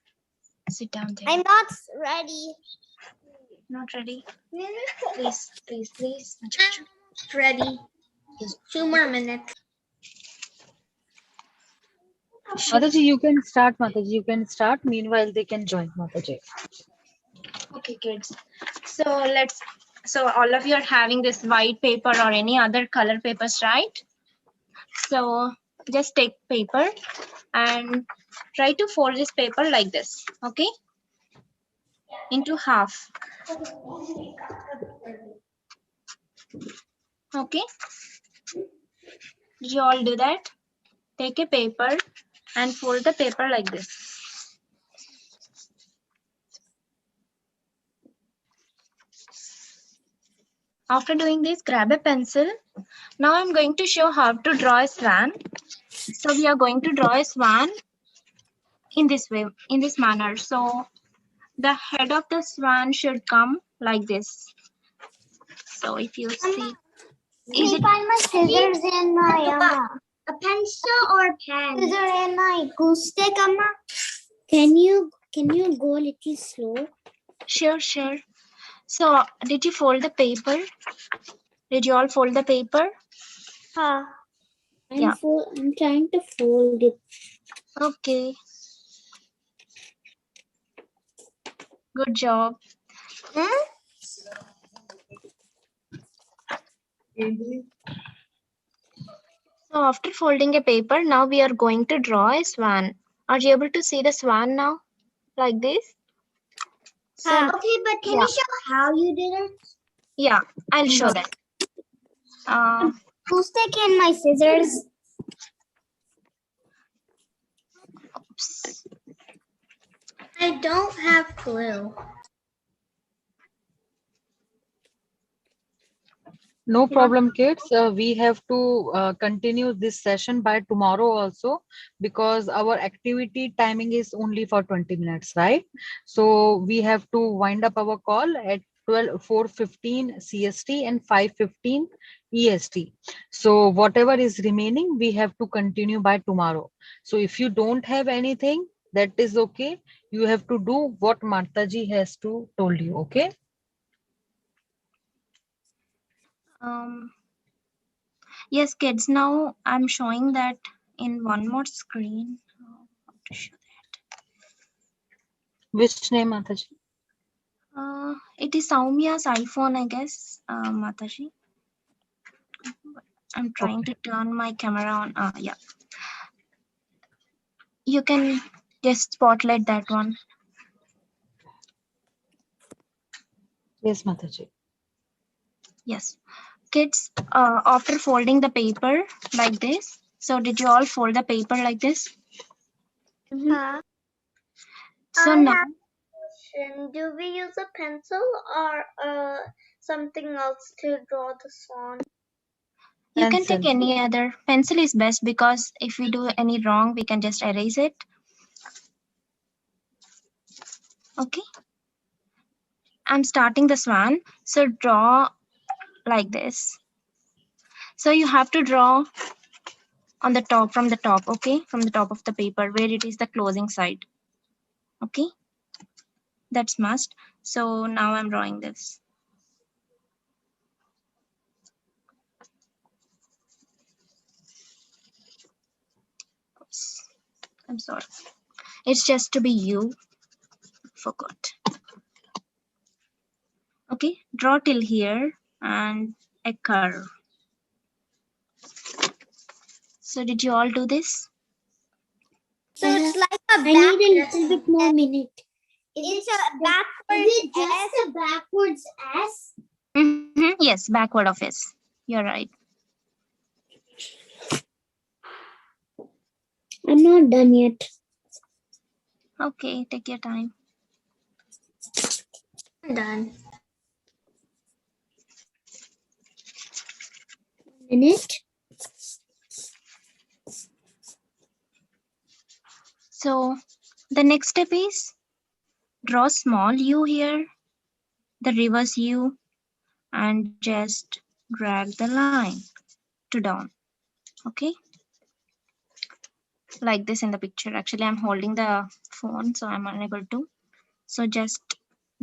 Sit down there. I'm not ready. Not ready. Please, please, please. Ready. Yes. 2 more minutes. Mataji, you can start, Mataji. You can start. Meanwhile, they can join, Mataji. Okay, kids. So all of you are having this white paper or any other color papers, right? So just take paper and try to fold this paper like this, okay? Into half. Okay? Did you all do that? Take a paper and fold the paper like this. After doing this, grab a pencil. Now I'm going to show how to draw a swan. So we are going to draw a swan in this way, in this manner. So the head of the swan should come like this. So if you see, is it Find my scissors and my A pencil or pen? scissor and my glue stick, Amma. Can you go a little slow? sure? So did you fold the paper? Did you all fold the paper? I'm Yeah. I'm trying to fold it. Okay. Good job. So after folding a paper, now we are going to draw a swan. Are you able to see the swan now? Like this? So, Okay, but can yeah. you show how you did it? Yeah, I'll show that. Glue stick and my scissors. Oops. I don't have glue. No problem, kids. We have to continue this session by tomorrow also because our activity timing is only for 20 minutes, right? So we have to wind up our call at 4:15 CST and 5:15 EST. So whatever is remaining, we have to continue by tomorrow. So if you don't have anything, that is okay. You have to do what Mataji has to told you, okay? Yes, kids, now I'm showing that in one more screen. How to show Which name, Mataji? that? It is Saumia's iPhone, I guess, Mataji. I'm trying to turn my camera on. Yeah. You can just spotlight that one. Yes, Mataji. Yes. Kids, after folding the paper like this, so did you all fold the paper like this? So now, Do we use a pencil or something else to draw the swan? you can take Pencil. any other. Pencil is best because if we do any wrong, we can just erase it. Okay. I'm starting the swan. So draw like this. So you have to draw on the top, from the top, okay? From the top of the paper where it is the closing side. Okay. That's must. So now I'm drawing this. Oops. I'm sorry. It's just to be you. Forgot. Okay. Draw till here and a curve. So did you all do this? So it's like a I need a little bit more minute. It's a backwards Is it just S? A backwards S? Yes, backward of S. You're right. I'm not done yet. Okay, take your time. I'm done. Minute. So the next step is draw small U here, the reverse U, and just drag the line to down. Okay, like this in the picture. Actually, I'm holding the phone, so I'm unable to. So just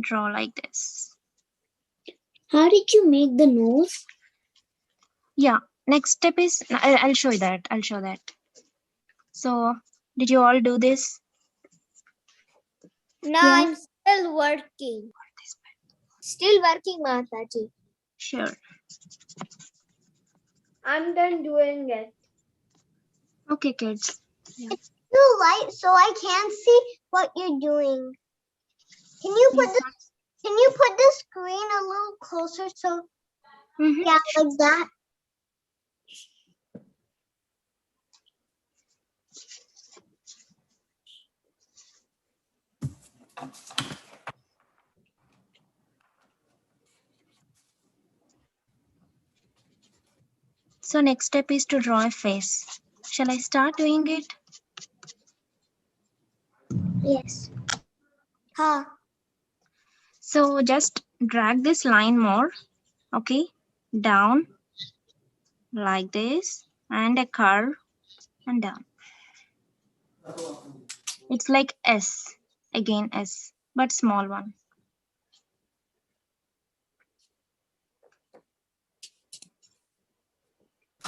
draw like this. How did you make the nose? Yeah, next step is I'll show you that. I'll show that. So did you all do this? No, Yeah. I'm still working. Still working, Mataji. Sure. I'm done doing it. Okay, kids. It's too light, so I can't see what you're doing. Can you put the screen a little closer so Mhm. yeah, like that? So next step is to draw a face. Shall I start doing it? Yes. Huh. So just drag this line more, okay, down like this, and a curve and down. It's like S, again S, but small one.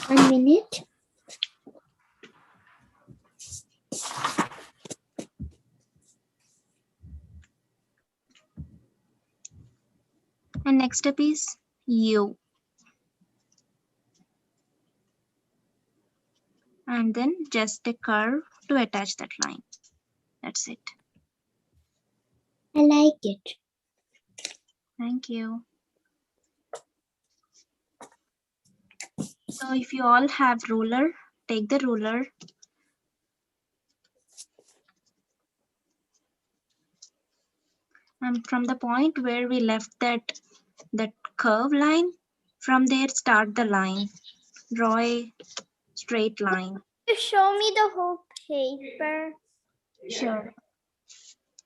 A minute. And next step is U. And then just a curve to attach that line. That's it. I like it. Thank you. So if you all have ruler, take the ruler. And from the point where we left that curve line, from there start the line. Draw a straight line. You show me the whole paper. Sure.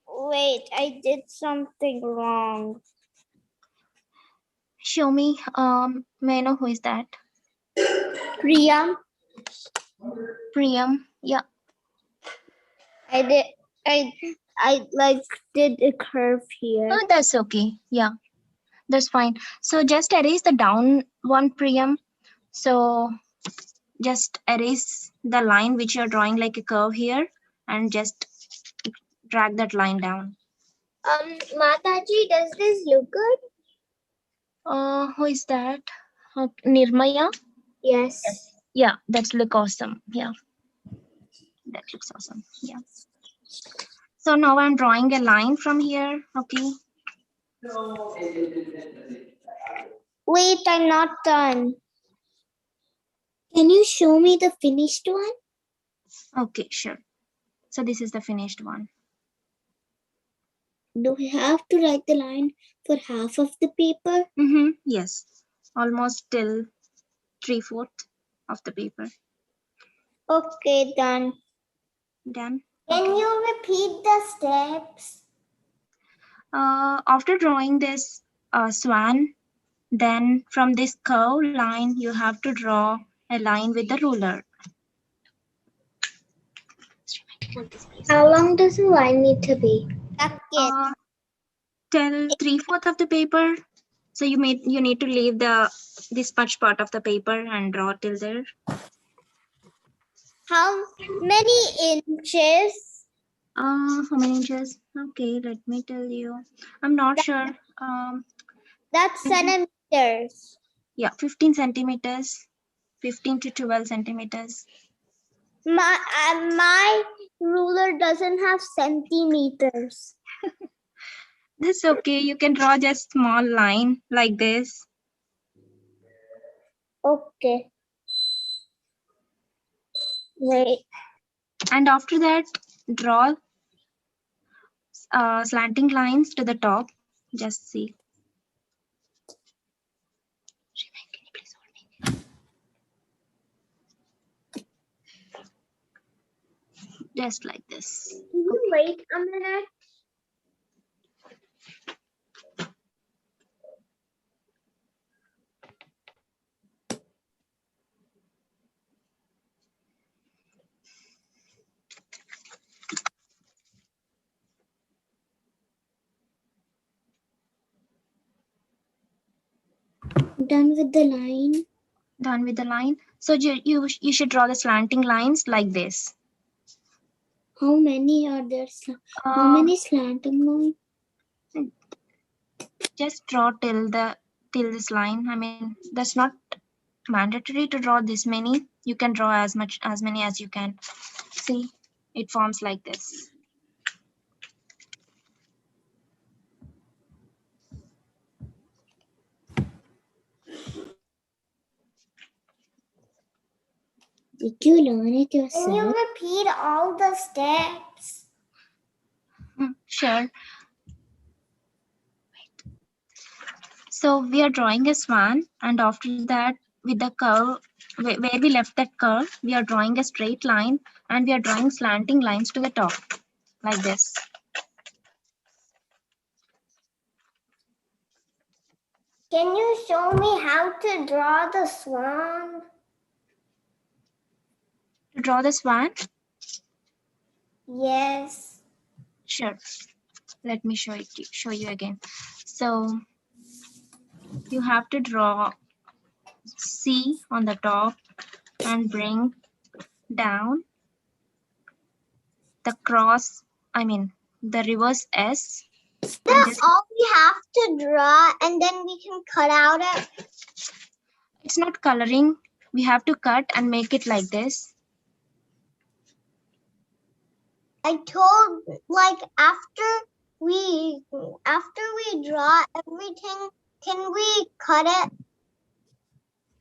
Wait, I did something wrong. Show me. May I know who is that? Priya, Priyam. Yeah. I like did a curve here. Oh, that's okay. Yeah, that's fine. So just erase the down one, Priyam. So just erase the line which you're drawing like a curve here, and just drag that line down. Mataji, does this look good? Who is that? Nirmaya? Yes. Yeah, that look awesome. Yeah, that looks awesome. Yeah. So now I'm drawing a line from here. Okay. Wait, I'm not done. Can you show me the finished one? Okay, sure. So this is the finished one. Do we have to write the line for half of the paper? Yes, almost till 3/4 of the paper. Okay, done. Done. Can you repeat the steps? After drawing this swan, then from this curve line, you have to draw a line with the ruler. How long does the line need to be? Till 3/4 of the paper. So you need to leave this much part of the paper and draw till there. How many inches? How many inches? Okay, let me tell you. I'm not sure. That's centimeters. Yeah, 15 centimeters, 15 to 12 centimeters. My ruler doesn't have centimeters. That's okay. You can draw just small line like this. Okay. Wait. And after that, draw slanting lines to the top. Just see. Just like this. Can you wait a minute? Done with the line. Done with the line. So you should draw the slanting lines like this. How many are there? How many slanting lines? Just draw till this line. I mean, that's not mandatory to draw this many. You can draw as many as you can. See, it forms like this. Did you learn it Can you yourself? repeat all the steps? Sure. So we are drawing a swan, and after that, with the curve, where we left that curve, we are drawing a straight line, and we are drawing slanting lines to the top, like this. Can you show me how to draw the swan? To draw the swan, Yes. sure. Let me show you again. So you have to draw C on the top and bring down the cross, the reverse S. That's all we have to draw, and then we can cut out it. It's not coloring. We have to cut and make it like this. I told, like, after we draw everything, can we cut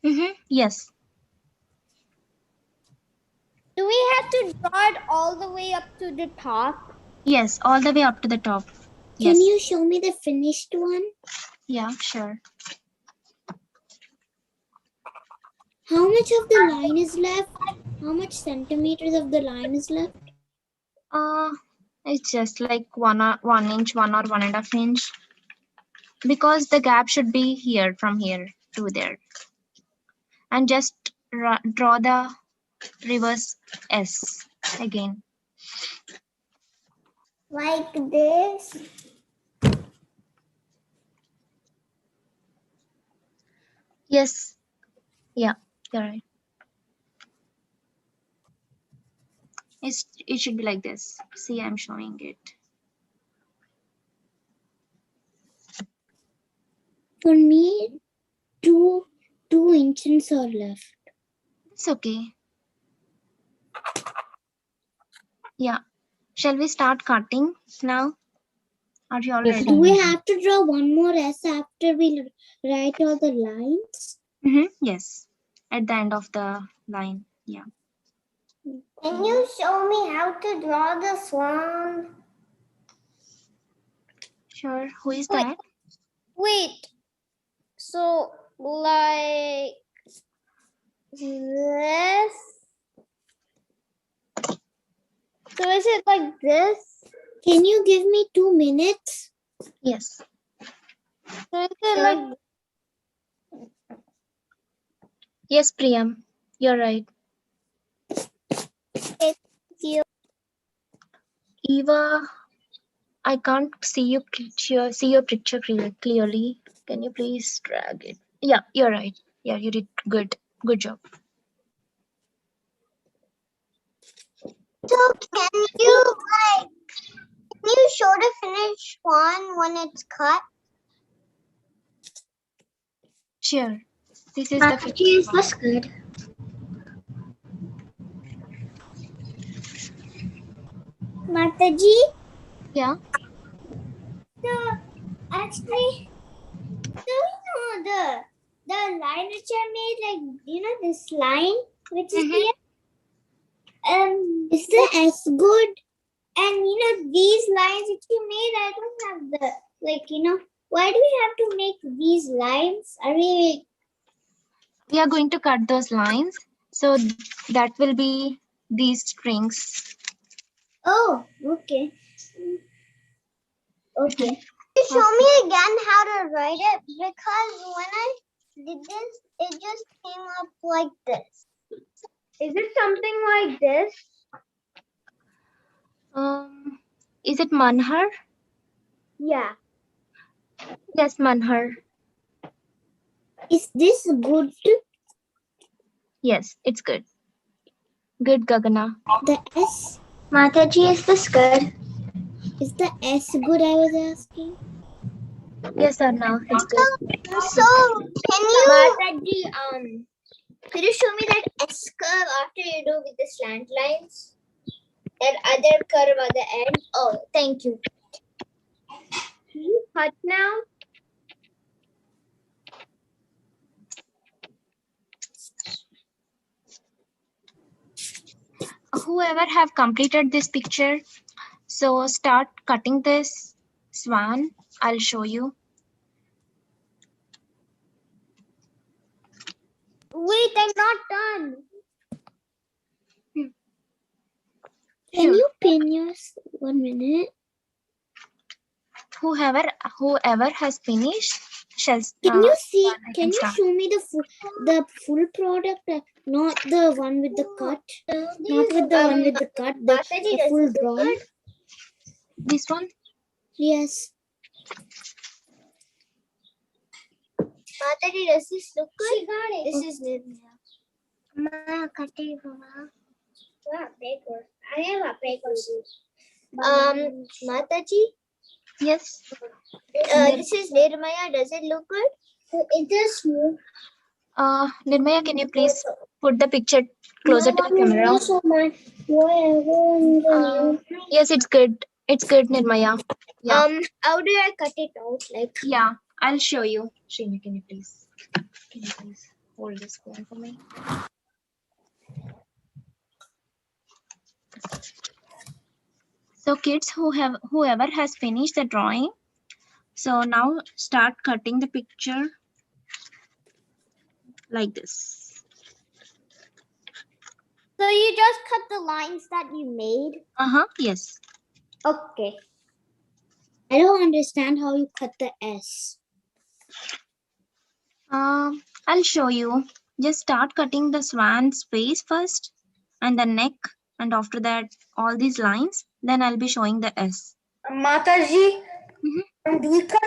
it? Yes. Do we have to draw it all the way up to the top? Yes, all the way up to the top. Yes. Can you show me the finished one? Yeah, sure. How much of the line is left? How much centimeters of the line is left? It's just like 1 inch, 1 or 1.5 inch. Because the gap should be here, from here to there. And just draw the reverse S again. Like this? Yes. Yeah, you're right. It should be like this. See, I'm showing it. For me, two inches are left. It's okay. Yeah. Shall we start cutting now? Are you all ready? Do we have to draw one more S after we write all the lines? Yes. At the end of the line. Yeah. Can you show me how to draw the swan? Sure. Who is that? Wait. So, like this? So is it like this? Can you give me 2 minutes? Yes. So is it like Yes, Priyam. You're right. you? Eva, I can't see your picture clearly. Can you please drag it? Yeah, you're right. Yeah, you did good. Good job. So can you show the finished swan when it's cut? Sure. This is the Cheese was good. Mataji? Yeah. So actually, the line which I made, like, this line which is here, Is the S good? And these lines that you made, I don't have the why do we have to make these lines? We are going to cut those lines. So that will be these strings. Oh, okay. Okay. Can you show me again how to write it? Because when I did this, it just came up like this. Is it something like this? Is it Manhar? Yeah. Yes, Manhar. Is this good? Yes, it's good. Good, Gagana. The S? Mataji, is this good? Is the S good, I was asking? Yes, Arnav, it's good. So, can you... Mataji, could you show me that S curve after you do with the slant lines? That other curve at the end? Oh, thank you. Can you cut now? Whoever have completed this picture, so start cutting this swan. I'll show you. Wait, I'm not done. Can Sure. you pin yours 1 minute? Whoever has finished shall. Can you see? I Can you start. show me the full product? Not the one with the cut. Not with the one with the cut. The full drawing. This one? Yes. Mataji, does this look good? She got it. This is Nirmaya. Ma, cut it, Mama. I have a papers. Mataji, Yes. this is Nirmaya. Does it look good? It does move. Nirmaya, can you please put the picture closer to the camera? Yes, it's good. It's good, Nirmaya. Yeah. How do I cut it out? Like, Yeah, I'll show you. Srini, can you please hold this phone for me? So kids, whoever has finished the drawing, so now start cutting the picture like this. so you just cut the lines that you made? Yes. Okay. I don't understand how you cut the S. I'll show you. Just start cutting the swan's face first and the neck, and after that all these lines, then I'll be showing the S. Mataji, do we cut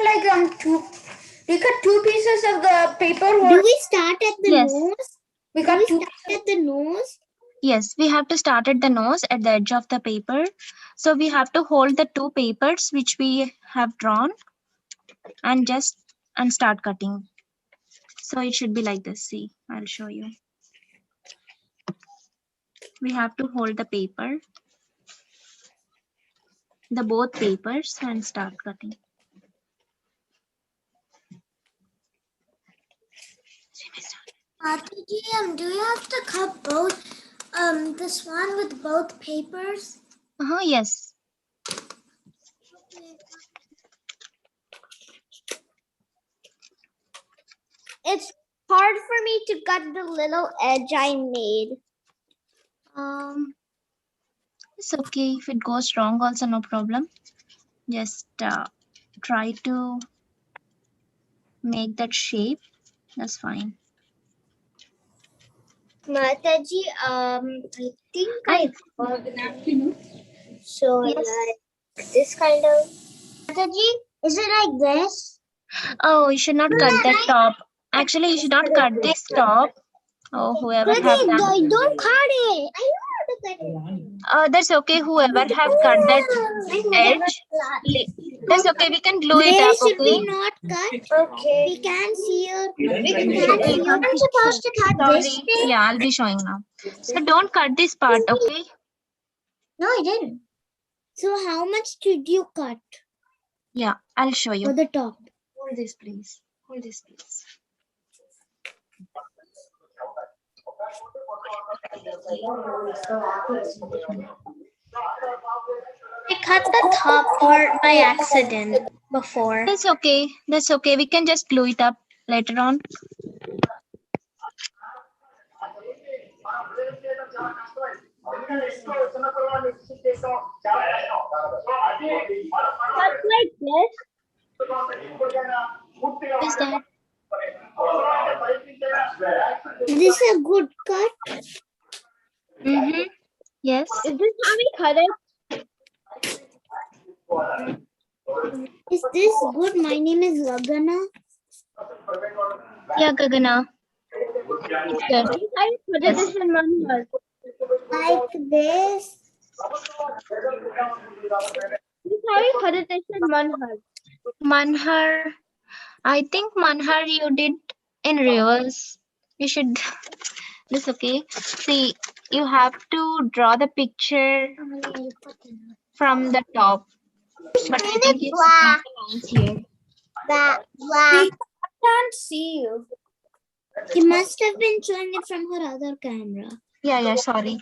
two pieces of the paper? Do we start at the Yes. nose? We Do got we two start at the nose? Yes, we have to start at the nose at the edge of the paper. So we have to hold the two papers which we have drawn and start cutting. So it should be like this. See, I'll show you. We have to hold the paper, both papers, and start cutting. Mataji, do you have to cut both the swan with both papers? Yes. It's hard for me to cut the little edge I made. It's okay if it goes wrong. Also, no problem. Just try to make that shape. That's fine. Mataji, I think I got so Yes. like this kind of. Mataji, is it like this? Oh, you should not cut that top. Actually, you should not cut this top. Oh, whoever have done. Don't cut it. I know how to cut it. That's okay. Whoever have cut that edge, that's okay. We can glue it Where up. should we Okay. not cut? Okay. We can see your. I'm supposed to cut Sorry. Yeah, I'll be showing now. So don't cut this part. Okay. No, I didn't. So how much did you cut Yeah, I'll show you. for the top? Hold this, please. Hold this, please. I cut the top part by accident before. That's okay. That's okay. We can just glue it up later on. Cut like this. Is that? Is this a good cut? Mm-hmm. Yes. Is this how we cut it? Is this good? My name is Gagana. Yeah, Gagana. It's good. This is how you cut it. This is Manhar. Like this. This is how you cut it. This is Manhar. Manhar. I think Manhar you did in reverse. You should. That's okay. See, you have to draw the picture from the top. But I think it's not the lines here. Black. I can't see you. She must have been showing it from her other camera. Yeah, sorry.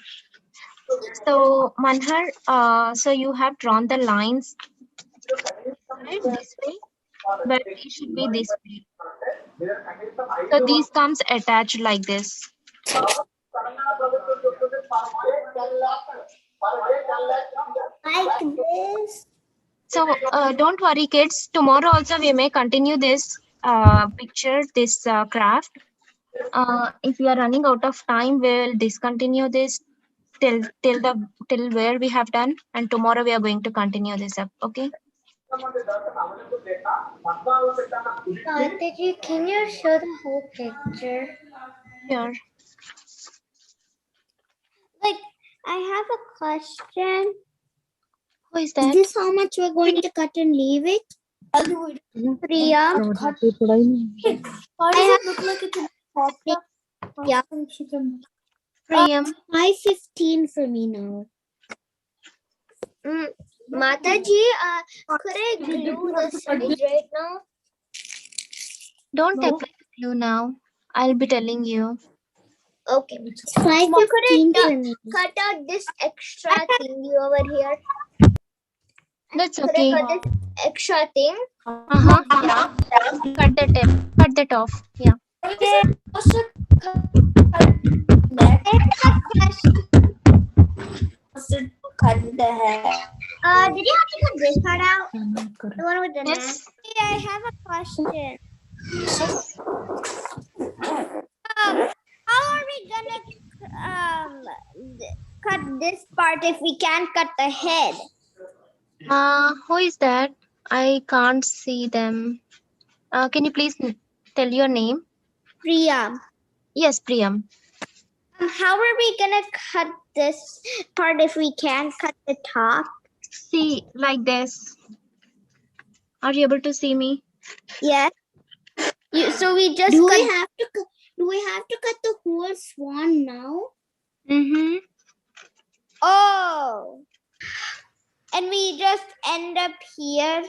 So Manhar, so you have drawn the lines right this way, but it should be this way. So these comes attached like this. Like this. So don't worry, kids. Tomorrow also we may continue this picture, this craft. If we are running out of time, we will discontinue this till where we have done, and tomorrow we are going to continue this up. Okay. Mataji, can you show the whole picture? Sure. Like, I have a question. Who is Is that? this how much we're going to cut and leave it? Priya, I have look like it's a yeah. Priyam. 5:15 for me now. Mataji, could I glue the side right now? Don't apply glue now. I'll be telling you. Okay. It's 5:15 for me. Cut out this extra thingy over here. That's Could okay. I cut this extra thing? Yeah. Cut the tip. Cut that off. Yeah. Cut the hair. Did you have to cut this part out? The one with the neck? Yes. I have a question. How are we gonna cut this part if we can't cut the head? Who is that? I can't see them. Can you please tell your name? Priya. Yes, Priyam. How are we gonna cut this part if we can't cut the top? See, like this. Are you able to see me? Yes. So we just Do cut. we have to cut the whole swan now? Mm-hmm. Oh. And we just end up here.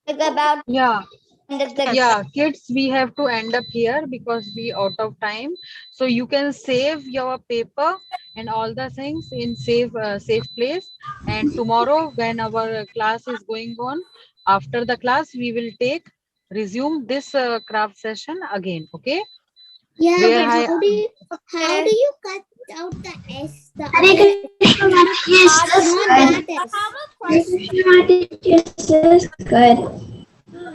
Like about Yeah. end of the Yeah, kids, we have to end up here because we out of time. So you can save your paper and all the things in safe place. And tomorrow, when our class is going on, after the class, we will resume this craft session again. Okay? Yeah, Where but I- how do you cut out the S? The Hare Krishna, yes, that's not good. that S. Hare Krishna, yes, that's good.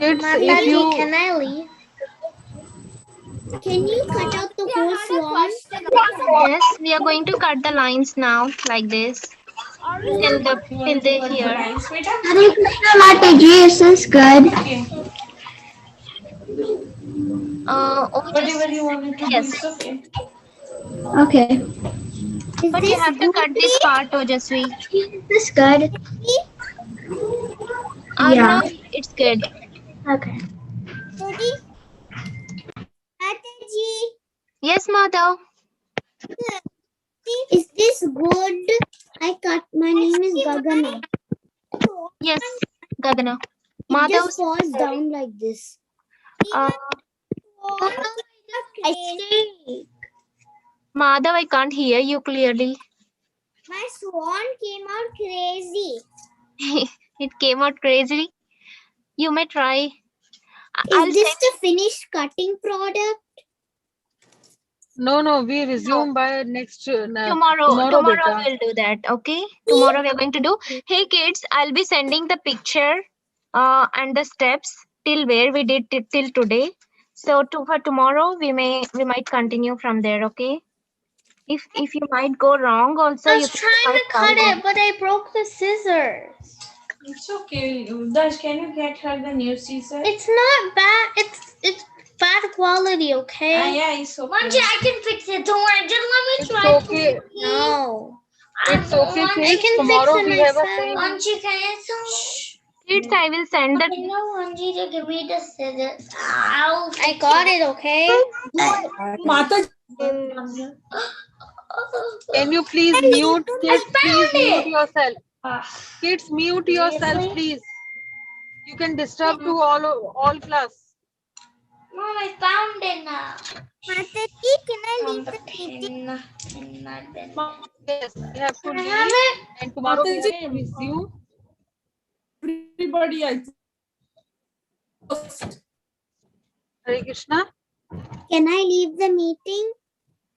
Kids, if Mataji, you can I leave? Can you cut out the whole swan? Yes, we are going to cut the lines now, like this. Till they here. Hare Krishna, Mataji, yes, that's good. Yes. Okay, Is But you this have to cut this part, Ojasvi. that's good. Yeah. No, it's good. Okay. Mataji. Yes, Madhav. Is this good? My name is Gagana. Yes, Gagana. It Madhav. just falls down like this. Uh, I see. Madhav, I can't hear you clearly. My swan came out crazy. It came out crazy. You may try. Is this the finished cutting product? No, we resume by next Tomorrow beta. we'll do that. Okay. Tomorrow we are going to do. Hey kids, I'll be sending the picture and the steps till where we did till today. So for tomorrow we might continue from there. Okay. If you might go wrong also, I you was trying to cut it, but I broke the scissors. It's okay. Udav, can you get her the new scissors? It's not bad. It's bad quality, okay? Yeah, it's okay. Manji, I can fix it. Don't worry. Just let me It's try. okay. No. It's okay, I kids. can Tomorrow fix it we have a myself. thing. Manji, can you Kids, I will send the. Can you Manji to give me the scissors? I got it, okay? Mata, Can you please mute, kids? Please mute it. yourself. Kids, mute yourself, Seriously? please. You can disturb to all class. Mom, I found it now. Mataji, can I leave the Pen. Not pen. Yes, we have to Can I leave. have it? And tomorrow we Mataji. have to resume. everybody, I Hare Krishna. Can I leave the meeting?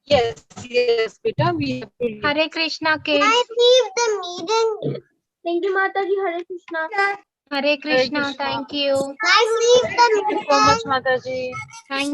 Yes, beta. We have to leave. Hare Krishna, Can kids. I leave the meeting? Thank you, Mataji. Hare Krishna. Hare Krishna. Krishna. Thank you. Can I leave the Thank you so much, Mataji. Thank